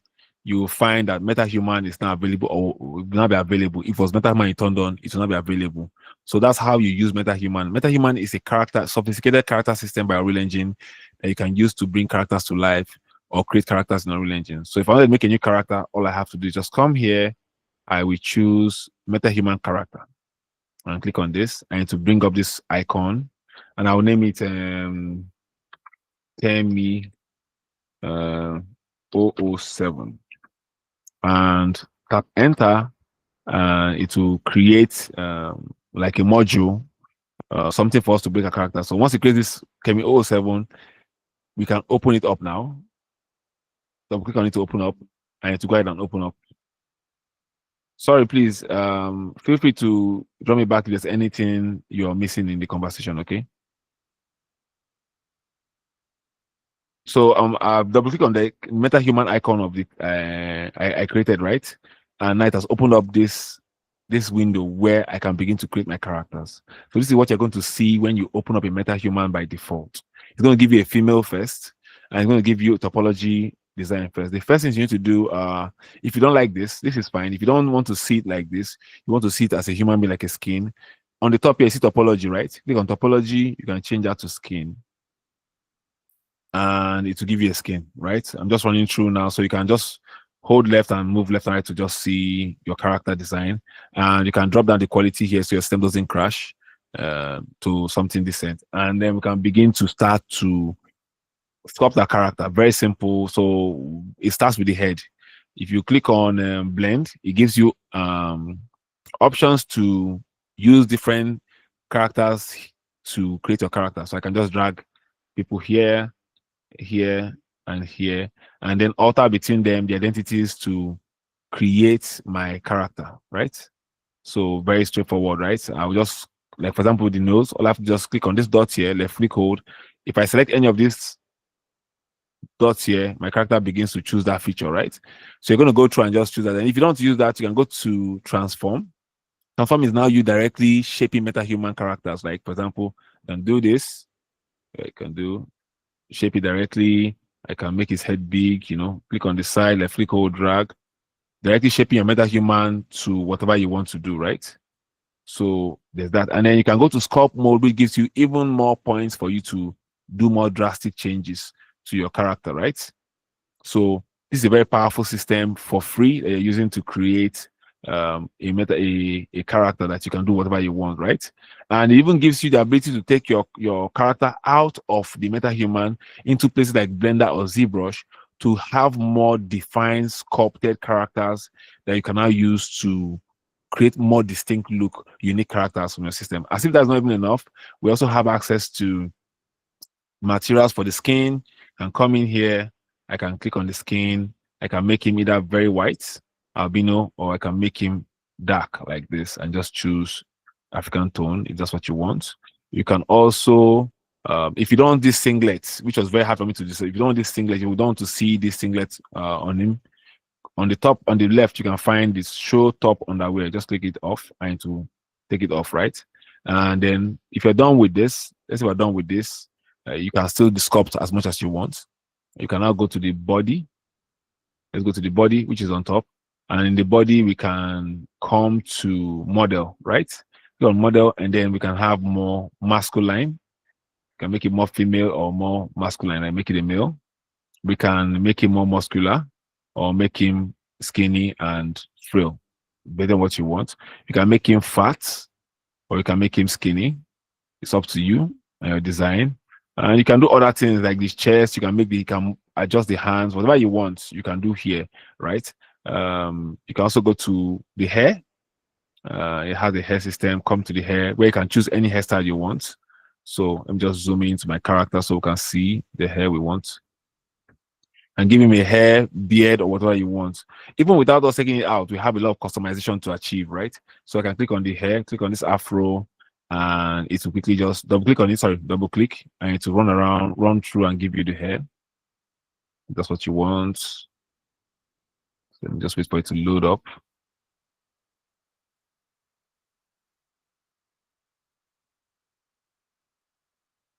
you will find that MetaHuman is now available, or will not be available. If it was MetaHuman you turned on, it will not be available. So that's how you use MetaHuman. MetaHuman is a sophisticated character system by Unreal Engine that you can use to bring characters to life or create characters in Unreal Engine. So if I want to make a new character, all I have to do is just come here. I will choose MetaHuman character and click on this. I need to bring up this icon, and I will name it Temi 007, and tap enter. It will create like a module, something for us to bring a character. So once you create this Kemi 007, we can open it up now. So click on it to open up, and to go ahead and open up. Sorry, please feel free to draw me back if there's anything you're missing in the conversation, okay? So I've double click on the MetaHuman icon of the I created, right? And now it has opened up this window where I can begin to create my characters. So this is what you're going to see when you open up a MetaHuman by default. It's going to give you a female first, and it's going to give you a topology design first. The first thing you need to do, if you don't like this is fine. If you don't want to see it like this, you want to see it as a human being, like a skin. On the top here, you see topology, right? Click on topology, you can change that to skin, and it will give you a skin, right? I'm just running through now, so you can just hold left and move left and right to just see your character design, and you can drop down the quality here so your system doesn't crash to something decent, and then we can begin to start to sculpt that character. Very simple. So it starts with the head. If you click on blend, it gives you options to use different characters to create your character. So I can just drag people here, and here, and then alter between them the identities to create my character, right? So very straightforward, right? I will just, like for example, the nose, all I have to just click on this dot here, left click hold. If I select any of these dots here, my character begins to choose that feature, right? So you're going to go through and just choose that. And if you don't use that, you can go to transform. Transform is now you directly shaping MetaHuman characters. Like for example, you can do this. You can do shape it directly. I can make his head big, click on the side, left click, hold, drag, directly shaping your MetaHuman to whatever you want to do, right? So there's that. And then you can go to sculpt mode, which gives you even more points for you to do more drastic changes to your character, right? So this is a very powerful system for free that you're using to create a character that you can do whatever you want, right? And it even gives you the ability to take your character out of the MetaHuman into places like Blender or ZBrush to have more defined, sculpted characters that you can now use to create more distinct look, unique characters from your system. As if that's not even enough, we also have access to materials for the skin. I can come in here, I can click on the skin, I can make him either very white, albino, or I can make him dark like this and just choose African tone if that's what you want. You can also, if you don't want this singlet, which was very hard for me to do, so if you don't want this singlet, you don't want to see this singlet on him. On the top, on the left, you can find this show top underwear. Just click it off and to take it off, right? And then if you're done with this, let's say we're done with this, you can still sculpt as much as you want. You can now go to the body. Let's go to the body, which is on top. And in the body, we can come to model, right? Go on model, and then we can have more masculine. We can make it more female or more masculine and make it a male. We can make him more muscular or make him skinny and frail, better than what you want. You can make him fat or you can make him skinny. It's up to you and your design. And you can do other things like this chest. You can adjust the hands, whatever you want, you can do here, right? You can also go to the hair. It has a hair system. Come to the hair where you can choose any hairstyle you want. So I'm just zooming into my character so we can see the hair we want and give him a hair, beard, or whatever you want. Even without us taking it out, we have a lot of customization to achieve, right? So I can click on the hair, click on this afro, and it will quickly just double click on it, double click, and it will run through and give you the hair. That's what you want. So let me just wait for it to load up.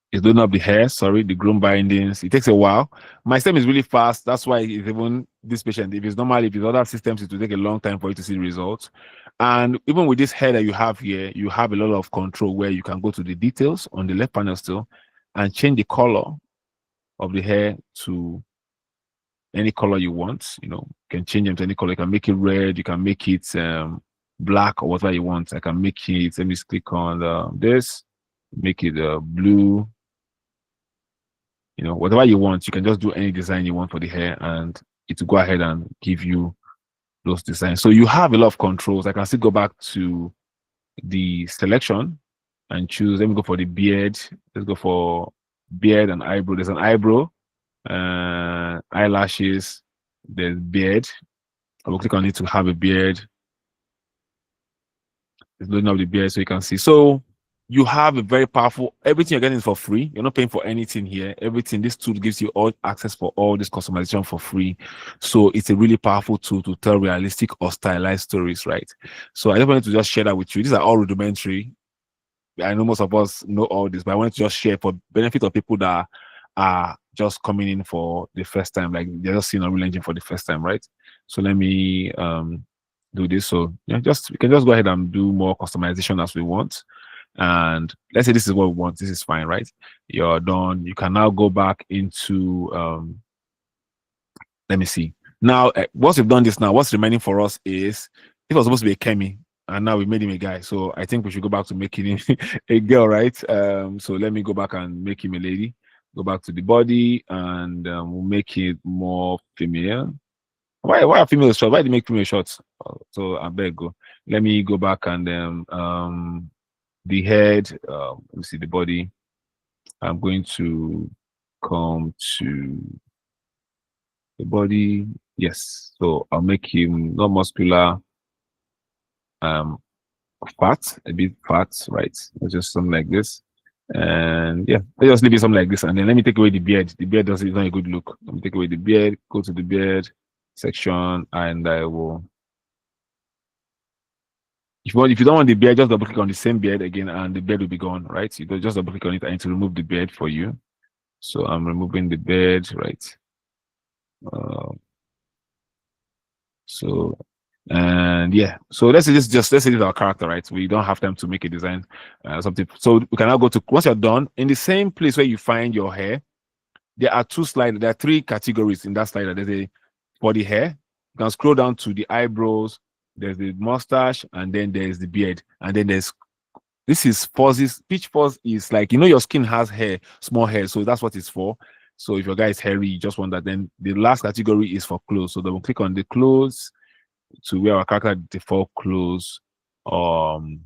It's loading up the hair, the groom bindings. It takes a while. My system is really fast. That's why it's even this patient. If it's other systems, it will take a long time for you to see the results. And even with this hair that you have here, you have a lot of control where you can go to the details on the left panel still and change the color of the hair to any color you want. You can change them to any color. You can make it red. You can make it black or whatever you want. I can make it, let me just click on this, make it blue. Whatever you want, you can just do any design you want for the hair and it will go ahead and give you those designs. So you have a lot of controls. I can still go back to the selection and choose, let me go for the beard. Let's go for beard and eyebrow. There's an eyebrow, eyelashes, there's beard. I will click on it to have a beard. It's loading up the beard so you can see. So you have a very powerful, everything you're getting is for free. You're not paying for anything here. Everything, this tool gives you all access for all this customization for free. So it's a really powerful tool to tell realistic or stylized stories, right? So I just wanted to just share that with you. These are all rudimentary. I know most of us know all this, but I wanted to just share for benefit of people that are just coming in for the first time, like they're just seeing Unreal Engine for the first time, right? So let me do this. So yeah, we can just go ahead and do more customization as we want. And let's say this is what we want. This is fine, right? You're done. You can now go back into let me see. Now, once we've done this now, what's remaining for us is it was supposed to be a Kemi, and now we made him a guy. So I think we should go back to making him a girl, right? So let me go back and make him a lady. Go back to the body, and we'll make it more female. Why are female short? Why do you make female short? So I better go. Let me go back and the head. Let me see the body. I'm going to come to the body. Yes. So I'll make him not muscular, fat, a bit fat, right? Just something like this. And yeah, let's just leave it something like this. And then let me take away the beard. The beard doesn't, it's not a good look. Let me take away the beard, go to the beard section, and I will. If you don't want the beard, just double click on the same beard again, and the beard will be gone, right? You just double click on it and to remove the beard for you. So I'm removing the bed, right? So and yeah, so let's say this just let's say this is our character, right? We don't have time to make a design, something. So we can now go to once you're done in the same place where you find your hair. There are two sliders. There are three categories in that slider. There's a for the hair. You can scroll down to the eyebrows. There's the mustache, and then there's the beard, and then there's this is fuzzy. Peach fuzz is like your skin has hair, small hair, so that's what it's for. So if your guy is hairy, you just want that. Then the last category is for clothes. So then we'll click on the clothes to where our character default clothes that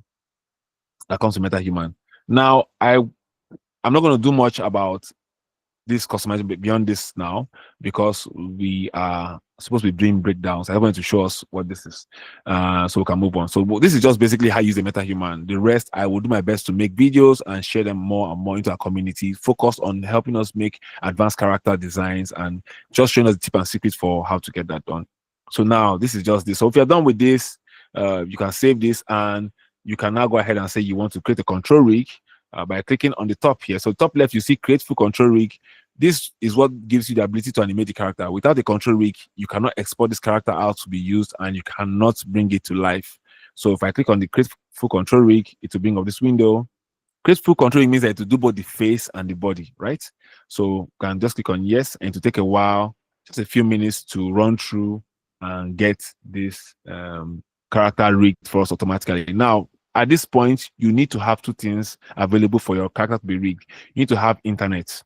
comes to MetaHuman. Now I'm not going to do much about this customization beyond this now because we are supposed to be doing breakdowns. I want to show us what this is, so we can move on. So this is just basically how you use the MetaHuman. The rest, I will do my best to make videos and share them more and more into our community, focus on helping us make advanced character designs and just showing us the tip and secrets for how to get that done. So now this is just this. So if you're done with this, you can save this and you can now go ahead and say you want to create a control rig by clicking on the top here. So top left, you see create full control rig. This is what gives you the ability to animate the character. Without the control rig, you cannot export this character out to be used and you cannot bring it to life. So if I click on the create full control rig, it will bring up this window. Create full control means that to do both the face and the body, right? So you can just click on yes, and to take a while, just a few minutes to run through and get this character rigged for us automatically. Now, at this point, you need to have two things available for your character to be rigged. You need to have internet.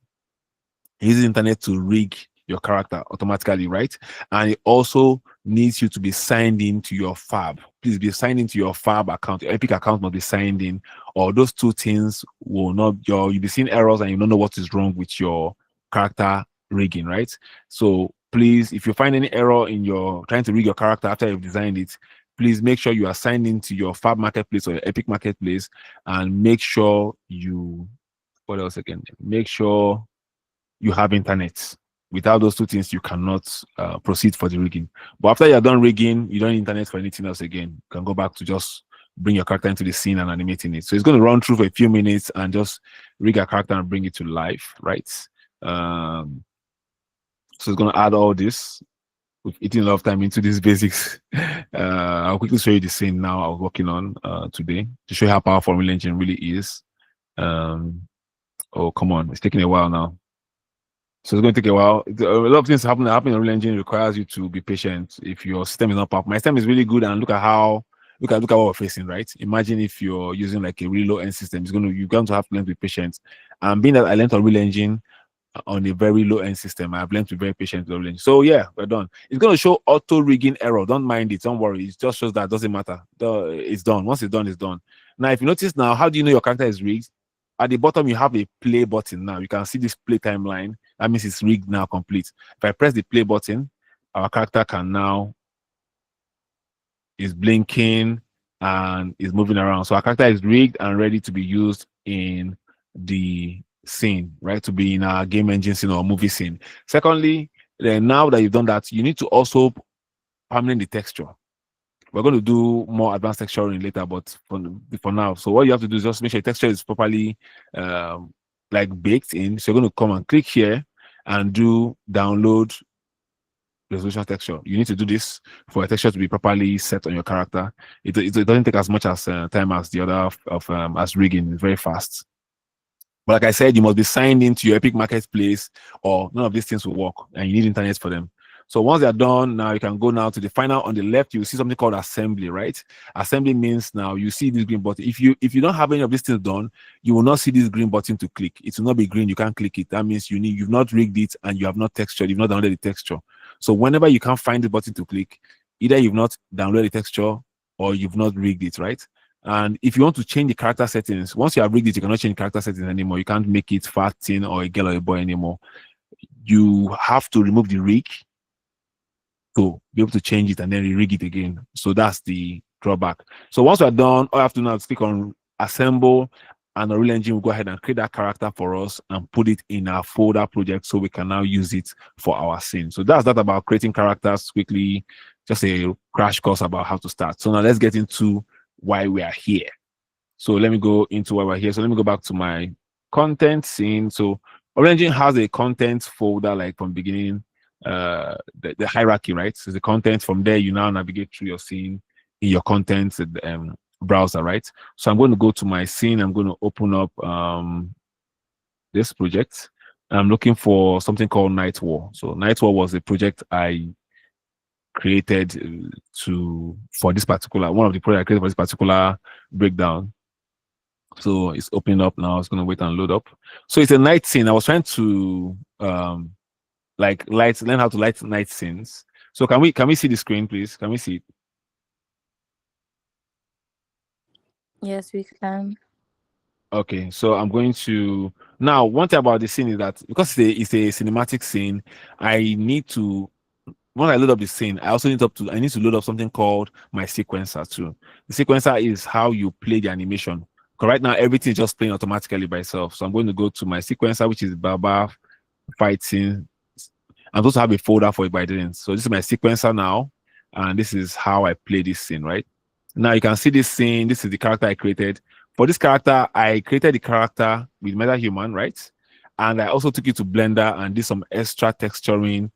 Use the internet to rig your character automatically, right? And it also needs you to be signed into your fab. Please be signed into your fab account. Your Epic account must be signed in, or those two things will not. You'll be seeing errors and you don't know what is wrong with your character rigging, right? So please, if you find any error in your trying to rig your character after you've designed it, please make sure you are signed into your fab marketplace or your Epic marketplace, and make sure you what else again? Make sure you have internet. Without those two things, you cannot proceed for the rigging. But after you're done rigging, you don't need internet for anything else again. You can go back to just bring your character into the scene and animating it. So it's going to run through for a few minutes and just rig a character and bring it to life, right? So it's going to add all this. We've eaten a lot of time into these basics. I'll quickly show you the scene now I was working on today to show you how powerful Unreal Engine really is. Oh, come on. It's taking a while now. So it's going to take a while. A lot of things happen in Unreal Engine requires you to be patient. If your system is not powerful, my system is really good, and look at what we're facing, right? Imagine if you're using like a really low end system, you're going to have to learn to be patient. And being that I learned Unreal Engine on a very low end system, I've learned to be very patient with Unreal Engine. So yeah, we're done. It's going to show auto rigging error. Don't mind it. Don't worry. It just shows that it doesn't matter. It's done. Once it's done, it's done. Now, if you notice now, how do you know your character is rigged? At the bottom, you have a play button now. You can see this play timeline. That means it's rigged now, complete. If I press the play button, our character can now is blinking and is moving around. So our character is rigged and ready to be used in the scene, right? To be in a game engine scene or movie scene. Secondly, then now that you've done that, you need to also permanent the texture. We're going to do more advanced texturing later, but for now, so what you have to do is just make sure the texture is properly like baked in. So you're going to come and click here and do download resolution texture. You need to do this for a texture to be properly set on your character. It doesn't take as much as time as the other of as rigging. It's very fast. But like I said, you must be signed into your Epic Marketplace, or none of these things will work, and you need internet for them. So once they're done, now you can go now to the final. On the left, you see something called assembly, right? Assembly means now you see this green button. If you don't have any of these things done, you will not see this green button to click. It will not be green. You can't click it. That means you've not rigged it and you have not textured. You've not downloaded the texture. So whenever you can't find the button to click, either you've not downloaded the texture or you've not rigged it, right? And if you want to change the character settings, once you have rigged it, you cannot change character settings anymore. You can't make it fat, thin, or a girl or a boy anymore. You have to remove the rig to be able to change it and then re-rig it again. So that's the drawback. So once we're done, all I have to now is click on assemble, and the Unreal Engine will go ahead and create that character for us and put it in our folder project so we can now use it for our scene. So that's that about creating characters quickly, just a crash course about how to start. So now let's get into why we are here. So let me go into why we're here. So let me go back to my content scene. So Unreal Engine has a content folder, like from beginning, the hierarchy, right? So the content from there, you now navigate through your scene in your content browser, right? So I'm going to go to my scene. I'm going to open up this project. I'm looking for something called Night War. So Night War was a project I created for this particular one of the projects I created for this particular breakdown. So it's opening up now. It's going to wait and load up. So it's a night scene. I was trying to learn how to light night scenes. So can we see the screen, please? Can we see it? Yes, we can. Okay, so I'm going to now. One thing about the scene is that because it's a cinematic scene, I need to when I load up the scene, I also I need to load up something called my sequencer too. The sequencer is how you play the animation. Because right now everything is just playing automatically by itself. So I'm going to go to my sequencer, which is Baba fight scene. I'm supposed to have a folder for it, but I didn't. So this is my sequencer now, and this is how I play this scene, right? Now you can see this scene. This is the character I created. For this character, I created the character with MetaHuman, right? And I also took it to Blender and did some extra texturing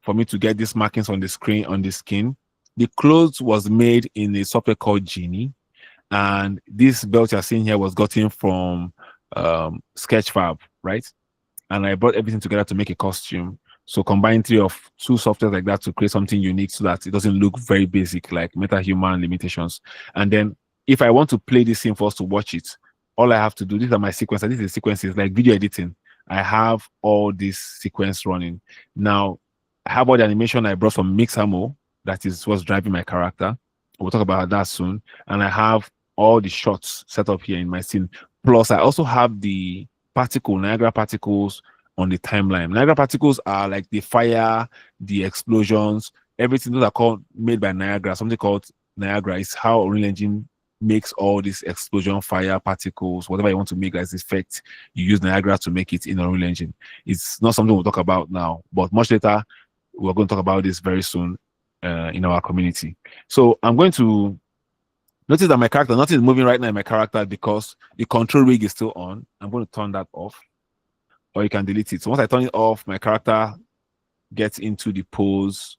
for me to get these markings on the screen, on the skin. The clothes was made in a software called Genie. And this belt you're seeing here was gotten from Sketchfab, right? And I brought everything together to make a costume. So combine two softwares like that to create something unique so that it doesn't look very basic like MetaHuman limitations. And then if I want to play this scene for us to watch it, all I have to do, these are my sequences. This is sequences like video editing. I have all this sequence running. Now, I have all the animation I brought from Mixamo. That is what's driving my character. We'll talk about that soon. And I have all the shots set up here in my scene. Plus, I also have the Niagara particles on the timeline. Niagara particles are like the fire, the explosions, everything those are called made by Niagara. Something called Niagara is how Unreal Engine makes all these explosion, fire, particles, whatever you want to make as effect. You use Niagara to make it in Unreal Engine. It's not something we'll talk about now, but much later we're going to talk about this very soon in our community. So I'm going to notice that my character, nothing is moving right now in my character because the control rig is still on. I'm going to turn that off, or you can delete it. So once I turn it off, my character gets into the pose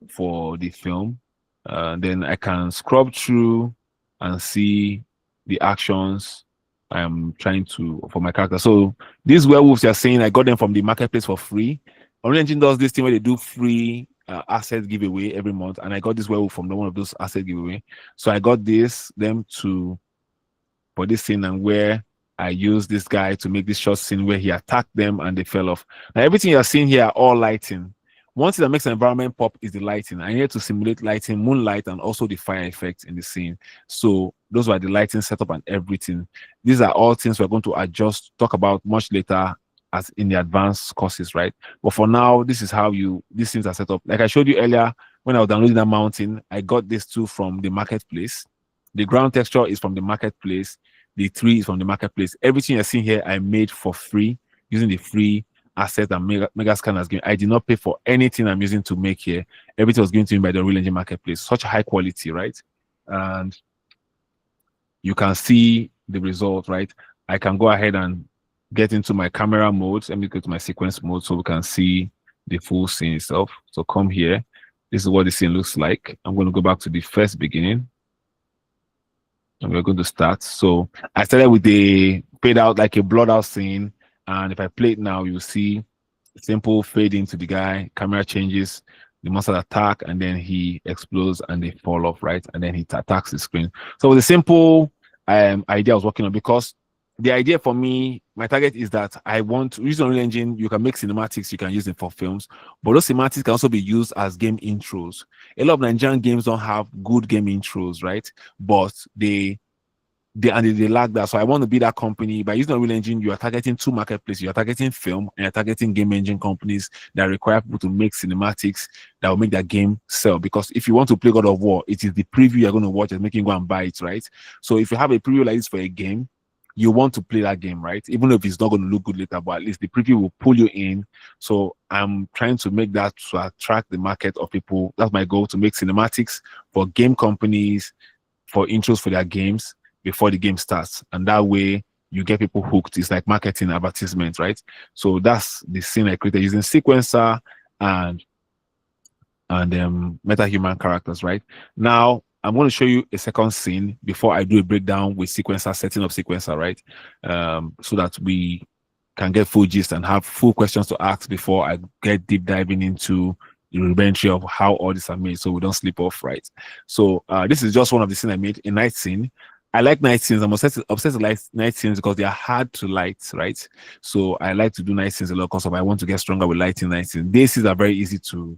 for the film. Then I can scrub through and see the actions I'm trying to for my character. So these werewolves you're saying, I got them from the marketplace for free. Unreal Engine does this thing where they do free asset giveaway every month, and I got this werewolf from one of those asset giveaway. So I got them for this scene, and where I used this guy to make this short scene where he attacked them and they fell off. Now everything you're seeing here are all lighting. One thing that makes an environment pop is the lighting. I need to simulate lighting, moonlight, and also the fire effects in the scene. So those were the lighting setup and everything. These are all things we're going to adjust, talk about much later as in the advanced courses, right? But for now, this is how these things are set up. Like I showed you earlier, when I was downloading that mountain, I got this too from the marketplace. The ground texture is from the marketplace. The tree is from the marketplace. Everything you're seeing here, I made for free using the free asset and Megascan has given. I did not pay for anything I'm using to make here. Everything was given to me by the Unreal Engine marketplace. Such high quality, right? And you can see the result, right? I can go ahead and get into my camera mode. Let me go to my sequence mode so we can see the full scene itself. So come here. This is what the scene looks like. I'm going to go back to the first beginning. And we're going to start. So I started with the fade out, like a blurred out scene. And if I play it now, you'll see simple fade into the guy, camera changes, the monster attack, and then he explodes and they fall off, right? And then he attacks the screen. So the simple idea I was working on, because the idea for me, my target is that I want to use Unreal Engine. You can make cinematics, you can use them for films, but those cinematics can also be used as game intros. A lot of Nigerian games don't have good game intros, right? But they lack that. So I want to be that company. By using Unreal Engine, you are targeting two marketplaces. You are targeting film and you're targeting game engine companies that require people to make cinematics that will make that game sell. Because if you want to play God of War, it is the preview you're going to watch and making you go and buy it, right? So if you have a preview like this for a game, you want to play that game, right? Even if it's not going to look good later, but at least the preview will pull you in. So I'm trying to make that to attract the market of people. That's my goal, to make cinematics for game companies, for intros for their games before the game starts. And that way you get people hooked. It's like marketing advertisement, right? So that's the scene I created using sequencer and meta-human characters, right? Now, I'm going to show you a second scene before I do a breakdown with sequencer, setting up sequencer, right? So that we can get full gist and have full questions to ask before I get deep diving into the rudimentary of how all these are made so we don't slip off, right? So this is just one of the scenes I made, a night scene. I like night scenes. I'm obsessed with night scenes because they are hard to light, right? So I like to do night scenes a lot because I want to get stronger with lighting night scenes. Day scenes are very easy to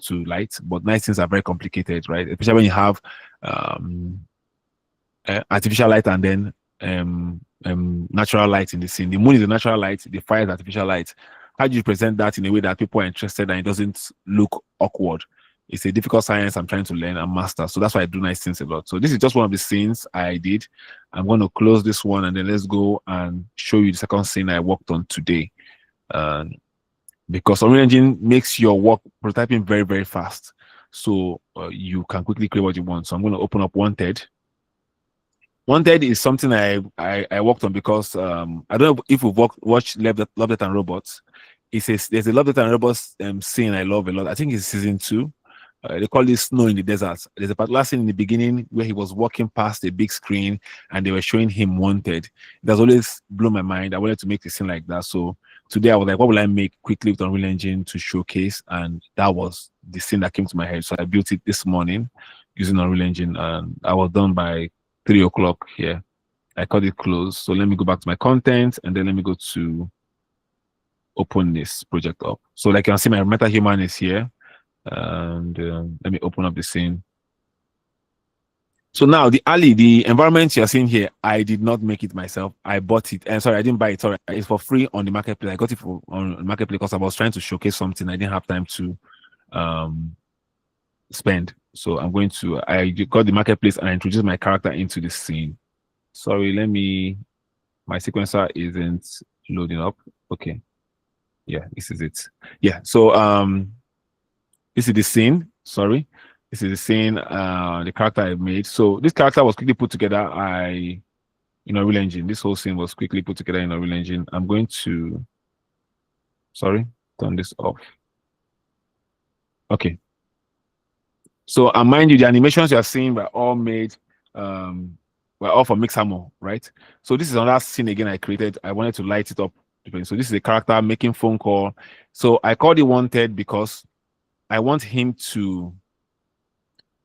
light, but night scenes are very complicated, right? Especially when you have artificial light and then natural light in the scene. The moon is a natural light, the fire is artificial light. How do you present that in a way that people are interested and it doesn't look awkward? It's a difficult science I'm trying to learn and master. So that's why I do night scenes a lot. So this is just one of the scenes I did. I'm going to close this one and then let's go and show you the second scene I worked on today. Because Unreal Engine makes your work prototyping very, very fast. So you can quickly create what you want. So I'm going to open up Wanted. Wanted is something I worked on because I don't know if you've watched Love, Death and Robots. There's a Love, Death and Robots scene I love a lot. I think it's season 2. They call it Snow in the Desert. There's a particular scene in the beginning where he was walking past a big screen and they were showing him Wanted. It has always blown my mind. I wanted to make a scene like that. So today I was like, what will I make quickly with Unreal Engine to showcase? And that was the scene that came to my head. So I built it this morning using Unreal Engine and I was done by 3 o'clock here. I cut it close. So let me go back to my content and then let me go to open this project up. So like you can see, my meta-human is here. And let me open up the scene. So now the alley, the environment you're seeing here, I did not make it myself. I bought it. And sorry, I didn't buy it. Sorry, it's for free on the marketplace. I got it on the marketplace because I was trying to showcase something. I didn't have time to spend. So I got the marketplace and I introduced my character into the scene. Sorry, my sequencer isn't loading up. Okay. Yeah, this is it. Yeah. So this is the scene. Sorry. This is the scene, the character I made. So this character was quickly put together in Unreal Engine. This whole scene was quickly put together in Unreal Engine. I'm going to, turn this off. Okay. So mind you, the animations you are seeing were all made, were all for Mixamo, right? So this is another scene again I created. I wanted to light it up. So this is a character making phone call. So I called it Wanted because I want him to,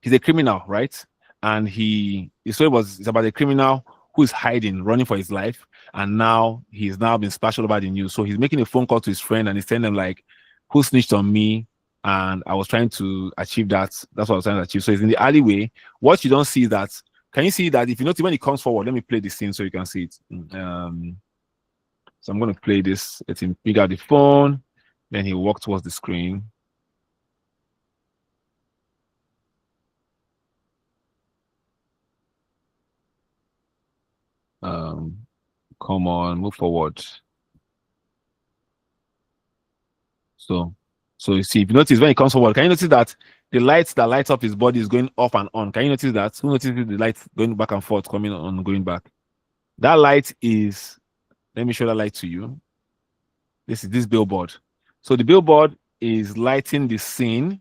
he's a criminal, right? And the story it's about a criminal who is hiding, running for his life. And now he's now been splashed all over the news. So he's making a phone call to his friend and he's telling them like, who snitched on me? And I was trying to achieve that. That's what I was trying to achieve. So it's in the alleyway. What you don't see is that, can you see that if you notice when it comes forward, let me play the scene so you can see it. So I'm going to play this. Let him pick out the phone. Then he walk towards the screen. Come on, move forward. So you see, if you notice when it comes forward, can you notice that the lights that lights up his body is going off and on? Can you notice that? Who notices the lights going back and forth, coming on, going back? That light is, let me show that light to you. This is this billboard. So the billboard is lighting the scene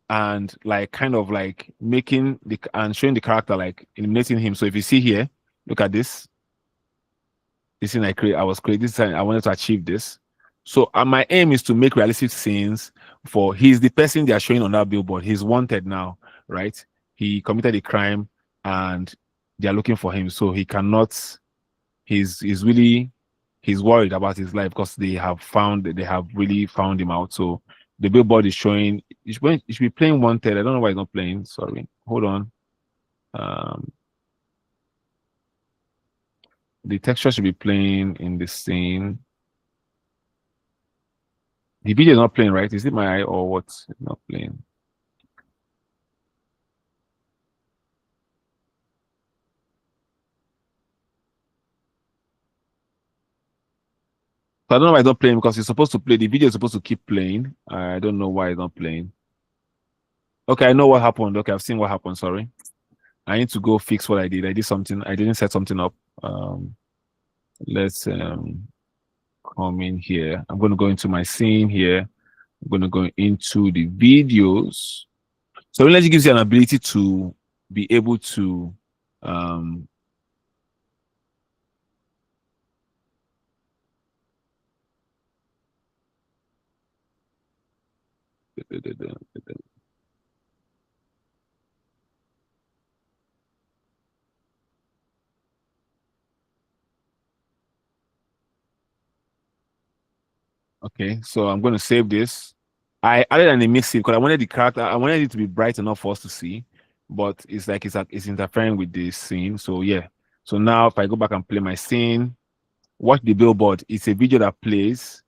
and like kind of like making and showing the character, like illuminating him. So if you see here, look at this. This thing I was creating this time, I wanted to achieve this. So my aim is to make realistic scenes he's the person they are showing on that billboard. He's wanted now, right? He committed a crime and they are looking for him. So he cannot, he's worried about his life because they have really found him out. So the billboard is showing, it should be playing Wanted. I don't know why it's not playing. Sorry. Hold on. The texture should be playing in the scene. The video is not playing, right? Is it my eye or what's not playing? So I don't know why it's not playing because it's supposed to play. The video is supposed to keep playing. I don't know why it's not playing. Okay, I know what happened. Okay, I've seen what happened. Sorry. I need to go fix what I did. I did something. I didn't set something up. Let's come in here. I'm going to go into my scene here. I'm going to go into the videos. So Unity gives you an ability to be able to okay, so I'm going to save this. I added an emissive because I wanted the character, I wanted it to be bright enough for us to see, but it's like it's interfering with the scene. So yeah. So now if I go back and play my scene, watch the billboard. It's a video that plays,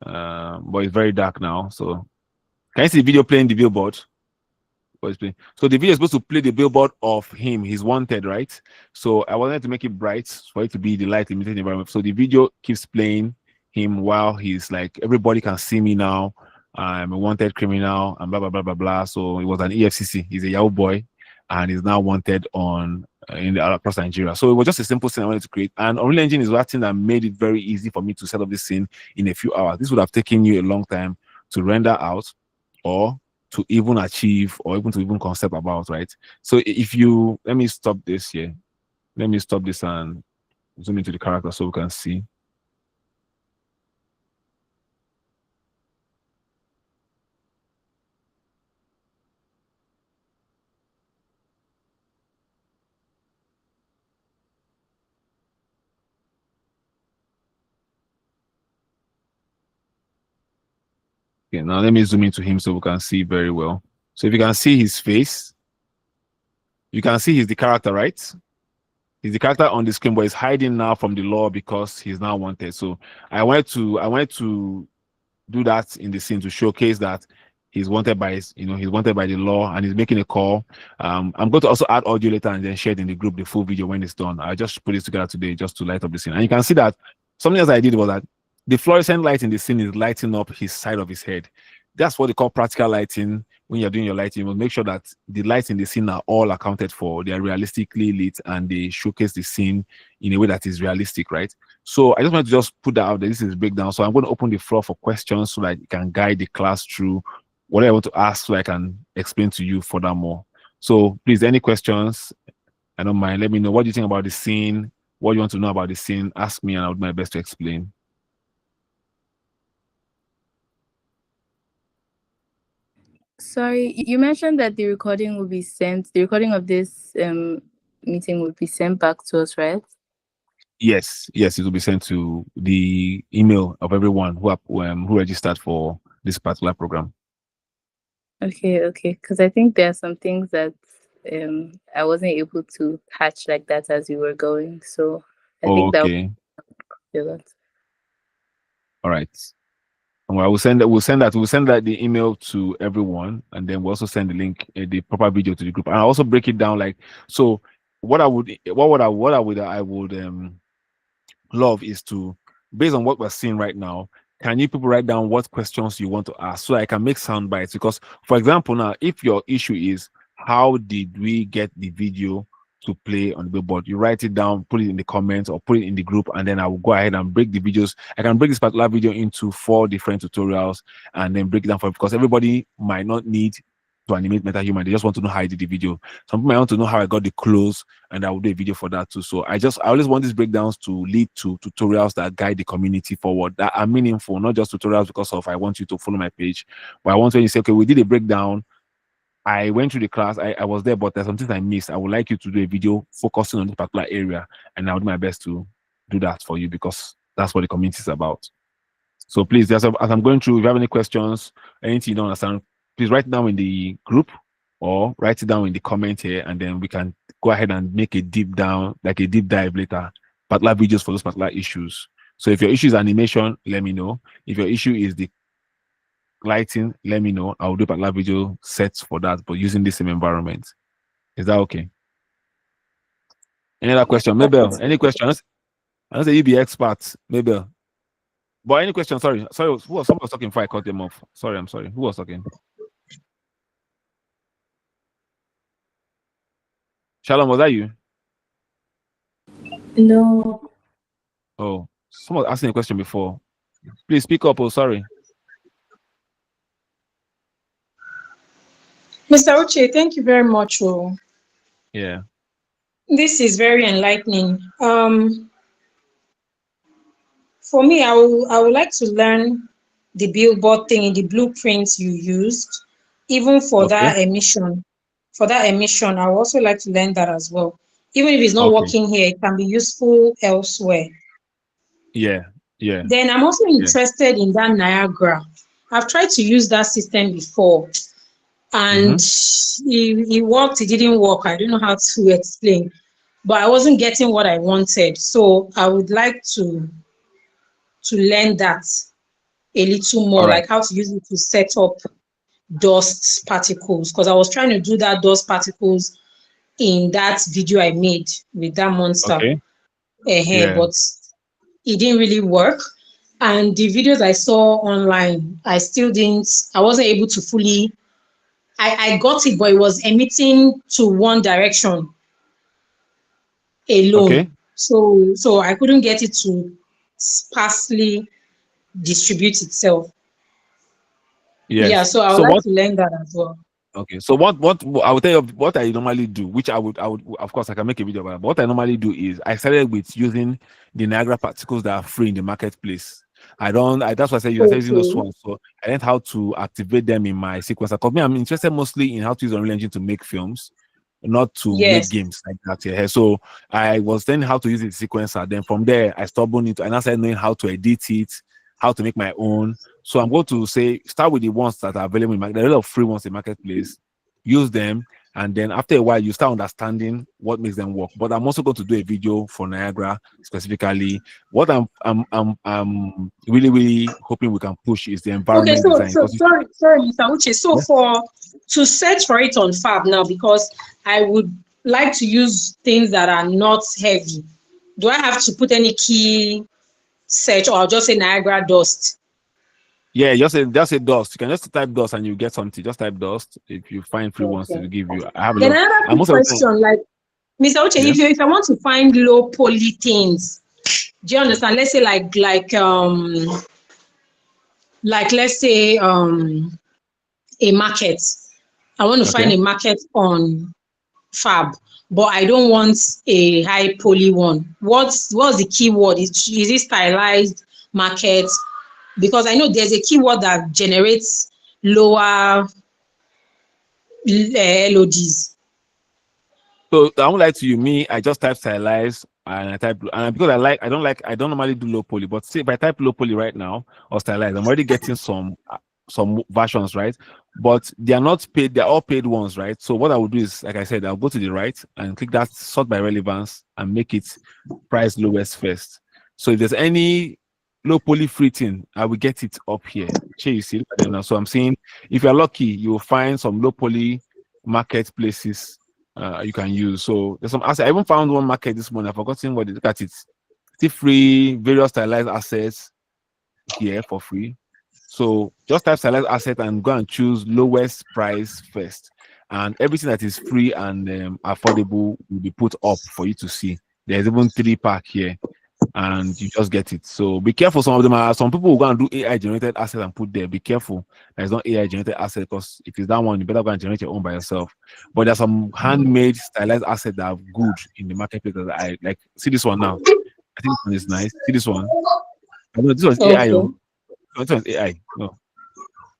but it's very dark now. So can you see the video playing the billboard? So the video is supposed to play the billboard of him. He's wanted, right? So I wanted to make it bright for it to be the light limited environment. So the video keeps playing him while he's like, everybody can see me now. I'm a wanted criminal and blah blah blah blah blah. So it was an EFCC. He's a Yahoo boy, and he's now wanted on across Nigeria. So it was just a simple scene I wanted to create. And Unreal Engine is that thing that made it very easy for me to set up this scene in a few hours. This would have taken you a long time to render out, or to even achieve, or even to even concept about, right? So if you let me stop this here. Let me stop this and zoom into the character so we can see. Okay, now let me zoom into him so we can see very well. So if you can see his face, you can see he's the character, right? He's the character on the screen, but he's hiding now from the law because he's now wanted. So I wanted to do that in the scene to showcase that he's wanted by he's wanted by the law and he's making a call. I'm going to also add audio later and then share it in the group, the full video when it's done. I just put this together today just to light up the scene. And you can see that something else I did was that the fluorescent light in the scene is lighting up his side of his head. That's what they call practical lighting. When you're doing your lighting, you must make sure that the lights in the scene are all accounted for. They are realistically lit and they showcase the scene in a way that is realistic, right? So I just want to just put that out there. This is breakdown. So I'm going to open the floor for questions so that you can guide the class through what I want to ask so I can explain to you furthermore. So please, any questions? I don't mind. Let me know. What do you think about the scene? What do you want to know about the scene? Ask me and I'll do my best to explain. Sorry, you mentioned that the recording will be sent. The recording of this meeting will be sent back to us, right? Yes, it will be sent to the email of everyone who registered for this particular program. Okay. Because I think there are some things that I wasn't able to catch like that as we were going. So I think that Okay. will be that. All right. Well, we'll send that the email to everyone, and then we'll also send the link, the proper video to the group, and I'll also break it down like so. I would love is to, based on what we're seeing right now, can you people write down what questions you want to ask so I can make sound bites? Because, for example, now if your issue is how did we get the video to play on the billboard, you write it down, put it in the comments or put it in the group, and then I will go ahead and break the videos. I can break this particular video into 4 different tutorials and then break it down for, because everybody might not need to animate MetaHuman. They just want to know how I did the video. Some people might want to know how I got the clothes, and I will do a video for that too. So I always want these breakdowns to lead to tutorials that guide the community forward, that are meaningful, not just tutorials because of I want you to follow my page, but I want when you say, okay, we did a breakdown, I went through the class, I was there, but there's something I missed. I would like you to do a video focusing on this particular area, and I'll do my best to do that for you because that's what the community is about. So please, as I'm going through, if you have any questions, anything you don't understand, please write it down in the group or write it down in the comment here, and then we can go ahead and make a deep dive later, particular videos for those particular issues. So if your issue is animation, let me know. If your issue is the lighting, let me know. I'll do particular video sets for that, but using the same environment. Is that okay? Any other question? Mabel, any questions? I don't say you be expert, Mabel. But any question? Sorry. Someone was talking before I cut them off. Sorry, I'm sorry. Who was talking? Shalom, was that you? No. Oh, someone was asking a question before. Please speak up. Oh, sorry. Mr. Uche, thank you very much. Oh. Yeah. This is very enlightening. For me, I would like to learn the billboard thing, the blueprints you used, even for Okay. that emission. For that emission, I would also like to learn that as well. Even if it's not Okay. working here, it can be useful elsewhere. Yeah. Yeah. Then I'm also Yeah. interested in that Niagara. I've tried to use that system before, and it worked, it didn't work. I don't know how to explain, but I wasn't getting what I wanted. So I would like to learn that a little All more, right. like how to use it to set up dust particles, because I was trying to do that dust particles in that video I made with that monster. Okay. Yeah. But it didn't really work. And the videos I saw online, I wasn't able to fully, I got it, but it was emitting to one direction Okay. alone. So I couldn't get it to sparsely distribute itself. Yeah, Yes. so I would So like what? to learn that as well. Okay. So what I will tell you what I normally do, which I would of course I can make a video about. But what I normally do is I started with using the Niagara particles that are free in the marketplace. That's why I said you are using those Okay. ones. So I learned how to activate them in my sequencer. Because me, I'm interested mostly in how to use Unreal Engine to make films, not to make Yes. games like that. Yeah. So I was learning how to use the sequencer. Then from there, I stumbled into and I started knowing how to edit it, how to make my own. So I'm going to say start with the ones that are available in market. There are a lot of free ones in marketplace. Use them, and then after a while, you start understanding what makes them work. But I'm also going to do a video for Niagara specifically. What I'm really really hoping we can push is the Okay, environment so design so because sorry, Mr. Uche. So yeah, for to search for it on Fab now, because I would like to use things that are not heavy. Do I have to put any key search, or I'll just say Niagara dust? yeah, just say dust. You can just type dust and you get something. Just type dust. If you find free ones Okay. to give you, I have a Then lot. another And quick most of the time, question, like Mr. Uche, yeah. if I want to find low poly things, do you understand? Let's say like let's say a market. I want to find Okay. a market on Fab, but I don't want a high poly one. What's the keyword? Is it stylized market? Because I know there's a keyword that generates lower LODs. So I won't lie to you. Me, I just type stylized and I type and because I don't normally do low poly, but see if I type low poly right now or stylized, I'm already getting some versions, right? But they are not paid, they're all paid ones, right? So what I would do is, like I said, I'll go to the right and click that sort by relevance and make it price lowest first. So if there's any low poly free thing, I will get it up here. Here you see, look at them now. So I'm saying if you're lucky, you'll find some low poly marketplaces you can use. So there's some assets. I even found one market this morning. I've forgotten what it. Look at it. Still free, various stylized assets here for free. So just type stylized asset and go and choose lowest price first. And everything that is free and affordable will be put up for you to see. There's even 3 pack here and you just get it. So be careful. Some of them are some people will go and do AI generated asset and put there. Be careful. There's not AI generated asset because if it's that one, you better go and generate your own by yourself. But there's some handmade stylized asset that are good in the marketplace that I like. See this one now. I think this one is nice. See this one. I know this one's AI. Okay. Oh. No, this one's AI. No,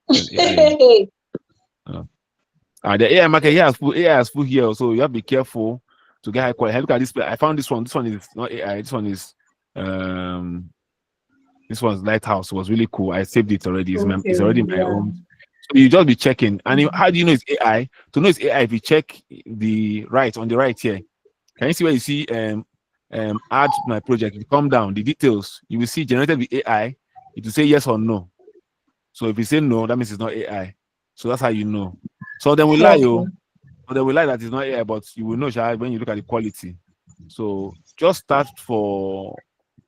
this one's AI. Oh. The AI market here has full AI has full here, so you have to be careful to get high quality. Look at this. I found this one. This one is not AI. This one is um this one's Lighthouse. It was really cool. I saved it already. It's Okay. already my Yeah. own. So you just be checking. And how do you know it's AI? To know it's AI, if you check on the right here, can you see where you see add my project? If you come down, the details, you will see generated with AI. It will say yes or no. So if you say no, that means it's not AI. So that's how you know. So then we lie, Okay. yo. So they will lie that it's not AI, but you will know when you look at the quality. So just start for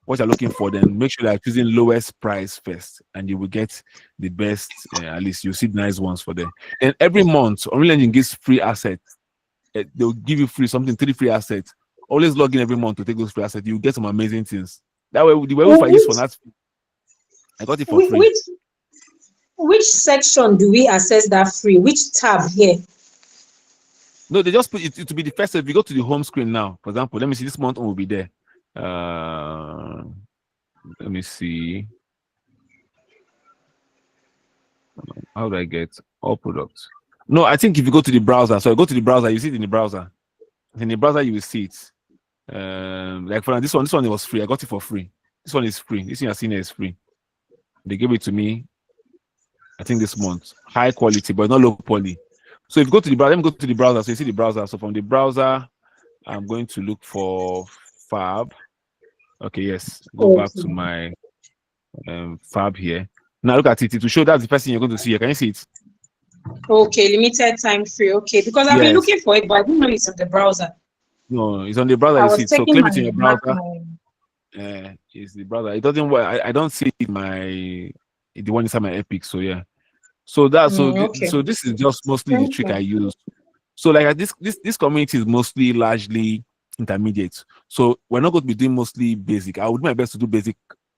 what you're looking for, then make sure that you're choosing lowest price first, and you will get the best. At least you see nice ones for them. And every month, Unreal Engine gives free assets. they'll give you free something, 3 free assets. Always log in every month to take those free assets. You get some amazing things. That way, the way if I use for that, I got it for free. Which section do we access that free? Which tab here? No, they just put it to be the first. If you go to the home screen now, for example, let me see. This month will be there. Let me see. How do I get all products? No, I think if you go to the browser, so I go to the browser, you see it in the browser. In the browser, you will see it. Like for this one it was free. I got it for free. This one is free. This thing I've seen is free. They gave it to me, I think this month. High quality, but not low quality. So if you go to the browser, let me go to the browser. So you see the browser. So from the browser, I'm going to look for Fab. Okay, yes. Go back to my Fab here. Now look at it. It will show that's the first thing you're going to see here. Can you see it? Okay, limited time free. Okay, because I've been looking for it, but I didn't know it's on the browser. No, it's on the browser. You see it. So claim it in your browser. It's the browser. It doesn't work. I don't see the one inside my Epic. So yeah. So that's so this is just mostly the trick I use. So like this community is mostly largely intermediate. So we're not going to be doing mostly basic. I would do my best to do basic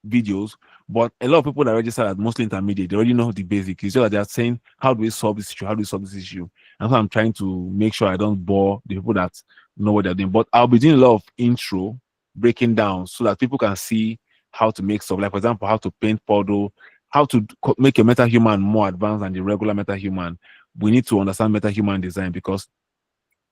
videos, but a lot of people that register are mostly intermediate. They already know the basic. It's just that they are saying, how do we solve this issue? How do we solve this issue? And so I'm trying to make sure I don't bore the people that know what they're doing. But I'll be doing a lot of intro breaking down so that people can see how to make stuff. Like for example, how to paint Podo, how to make a meta-human more advanced than the regular meta-human. We need to understand meta-human design because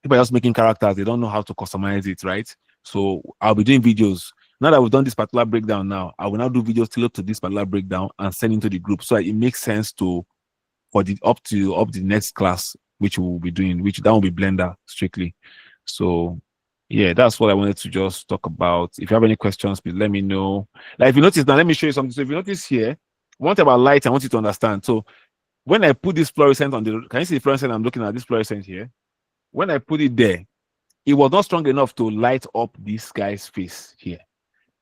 people are just making characters. They don't know how to customize it, right? So I'll be doing videos. Now that we've done this particular breakdown now, I will now do videos till up to this particular breakdown and send into the group. So it makes sense for the up the next class, which we'll be doing, which that will be Blender strictly. So yeah, that's what I wanted to just talk about. If you have any questions, please let me know. Like if you notice now, let me show you something. So if you notice here, one thing about light, I want you to understand. So when I put this fluorescent on can you see the fluorescent? I'm looking at this fluorescent here. When I put it there, it was not strong enough to light up this guy's face here.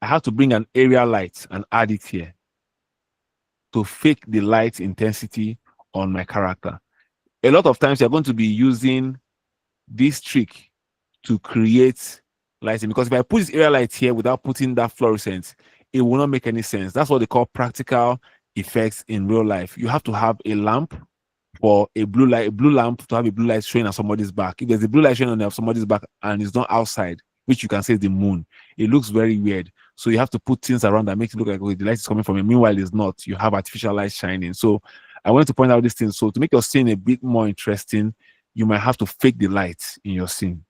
I had to bring an area light and add it here to fake the light intensity on my character. A lot of times you're going to be using this trick to create lighting, because if I put this area light here without putting that fluorescent, it will not make any sense. That's what they call practical effects in real life. You have to have a lamp for a blue lamp to have a blue light showing on somebody's back. If there's a blue light showing on somebody's back and it's not outside, which you can say is the moon, it looks very weird. So you have to put things around that makes it look like, okay, the light is coming from it. Meanwhile, it's not. You have artificial light shining. So I wanted to point out these things. So to make your scene a bit more interesting, you might have to fake the light in your scene,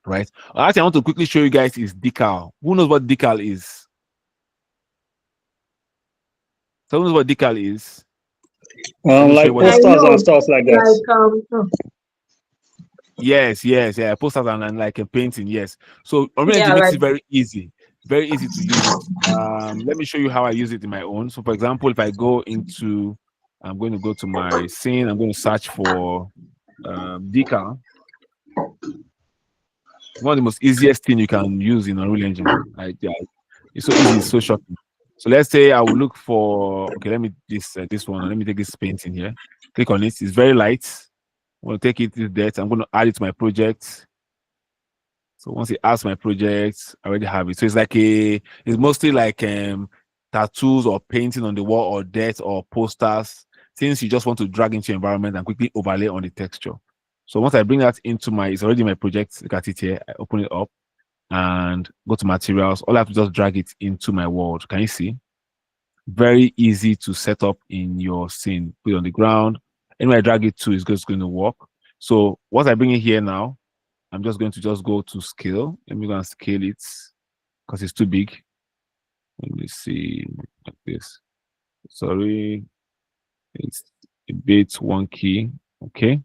right? Another thing I want to quickly show you guys is decal. Who knows what decal is? So who knows what decal is? Like posters and stuff like that. Yes, yeah, posters and like a painting, yes. So Unreal Engine makes it very easy to use it. Let me show you how I use it in my own. So for example, if I go into, I'm going to go to my scene, I'm going to search for decal. One of the most easiest thing you can use in Unreal Engine. It's so easy, it's so shocking. So let's say I will look for, okay, let me this one. Let me take this painting here. Click on it. It's very light. I'm going to take it to that. I'm going to add it to my project. So once it adds my project, I already have it. So it's mostly like tattoos or painting on the wall or dirt or posters, things you just want to drag into your environment and quickly overlay on the texture. So once I bring that into it's already my project. Look at it here. I open it up and go to materials. All I have to just drag it into my world. Can you see? Very easy to set up in your scene. Put it on the ground. Anywhere I drag it to is just going to work. So once I bring it here now, I'm just going to go to scale. Let me go and scale it because it's too big. Let me see like this. Sorry, it's a bit wonky. Okay.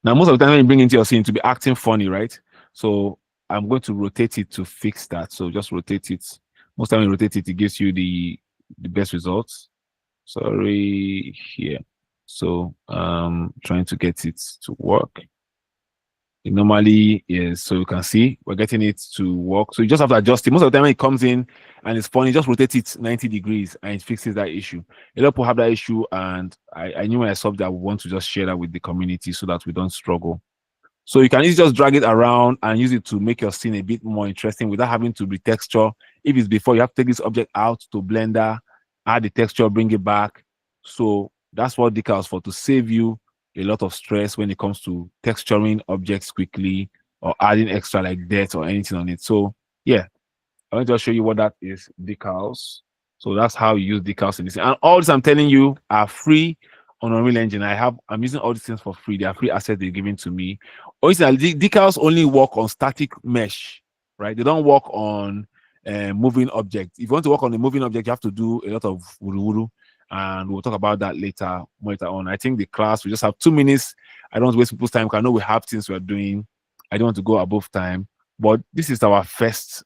Now, most of the time when you bring into your scene to be acting funny, right? So I'm going to rotate it to fix that. So just rotate it. Most time when you rotate it, it gives you the best results. Sorry, here. So trying to get it to work. It normally is, so you can see we're getting it to work. So you just have to adjust it. Most of the time when it comes in and it's funny, just rotate it 90 degrees and it fixes that issue. A lot of people have that issue, and I knew when I solved that, I would want to just share that with the community so that we don't struggle. So you can easily just drag it around and use it to make your scene a bit more interesting without having to retexture. If it's before, you have to take this object out to Blender, add the texture, bring it back. So that's what decals for, to save you a lot of stress when it comes to texturing objects quickly or adding extra like dirt or anything on it. So yeah, I want to show you what that is, decals. So that's how you use decals in this. And all this I'm telling you are free on Unreal Engine. I'm using all these things for free. They are free assets they're giving to me. Originally, decals only work on static mesh, right? They don't work on moving objects. If you want to work on the moving object, you have to do a lot of wuru, and we'll talk about that later on. I think the class, we just have 2 minutes. I don't want to waste people's time because I know we have things we're doing. I don't want to go above time, but this is our first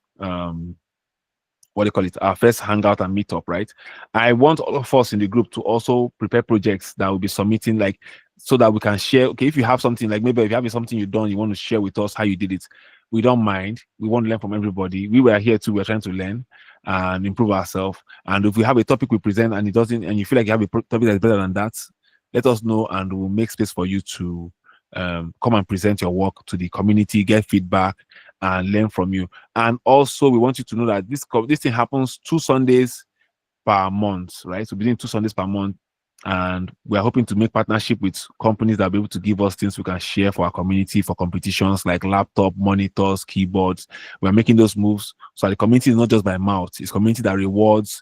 what do you call it, our first hangout and meetup, right? I want all of us in the group to also prepare projects that will be submitting, like, so that we can share. Okay, if you have something, like maybe if you have something you've done, you want to share with us how you did it, we don't mind. We want to learn from everybody. We were here too. We're trying to learn and improve ourselves. And if we have a topic we present and it doesn't, and you feel like you have a topic that's better than that, let us know and we'll make space for you to come and present your work to the community, get feedback, and learn from you. And also, we want you to know that this thing happens 2 Sundays per month, right? So between 2 Sundays per month, and we are hoping to make partnership with companies that will be able to give us things we can share for our community for competitions like laptop, monitors, keyboards. We're making those moves so the community is not just by mouth; it's community that rewards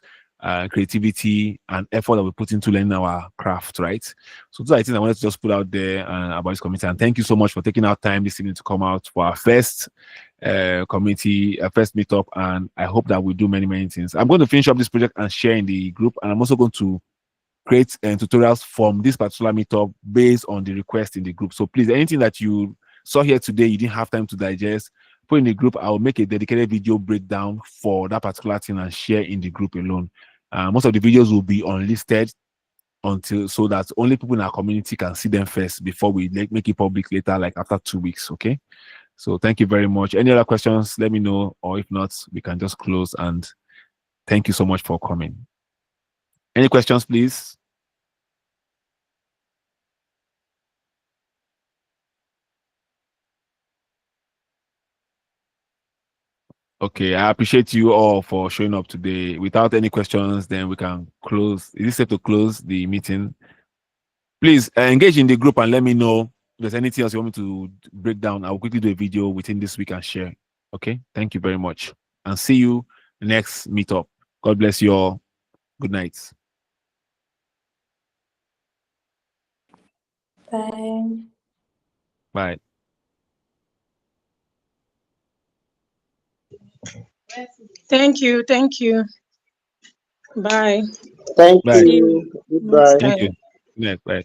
creativity and effort that we put into learning our craft, right? So those are things I wanted to just put out there about this community. And thank you so much for taking out time this evening to come out for our first community, first meetup. And I hope that we do many things. I'm going to finish up this project and share in the group. And I'm also going to create tutorials from this particular meetup based on the request in the group. So please, anything that you saw here today, you didn't have time to digest, put in the group. I'll make a dedicated video breakdown for that particular thing and share in the group alone. Most of the videos will be unlisted until, so that only people in our community can see them first before we make it public later, like after 2 weeks. Okay. So thank you very much. Any other questions, let me know, or if not, we can just close. And thank you so much for coming. Any questions, please? Okay, I appreciate you all for showing up today. Without any questions, then we can close. Is it safe to close the meeting? Please engage in the group and let me know if there's anything else you want me to break down. I'll quickly do a video within this week and share. Okay, thank you very much. And see you next meetup. God bless you all. Good night. Bye. Bye. Thank you. Thank you. Bye. Thank Bye. you. Goodbye. Thank you. Good night. Bye.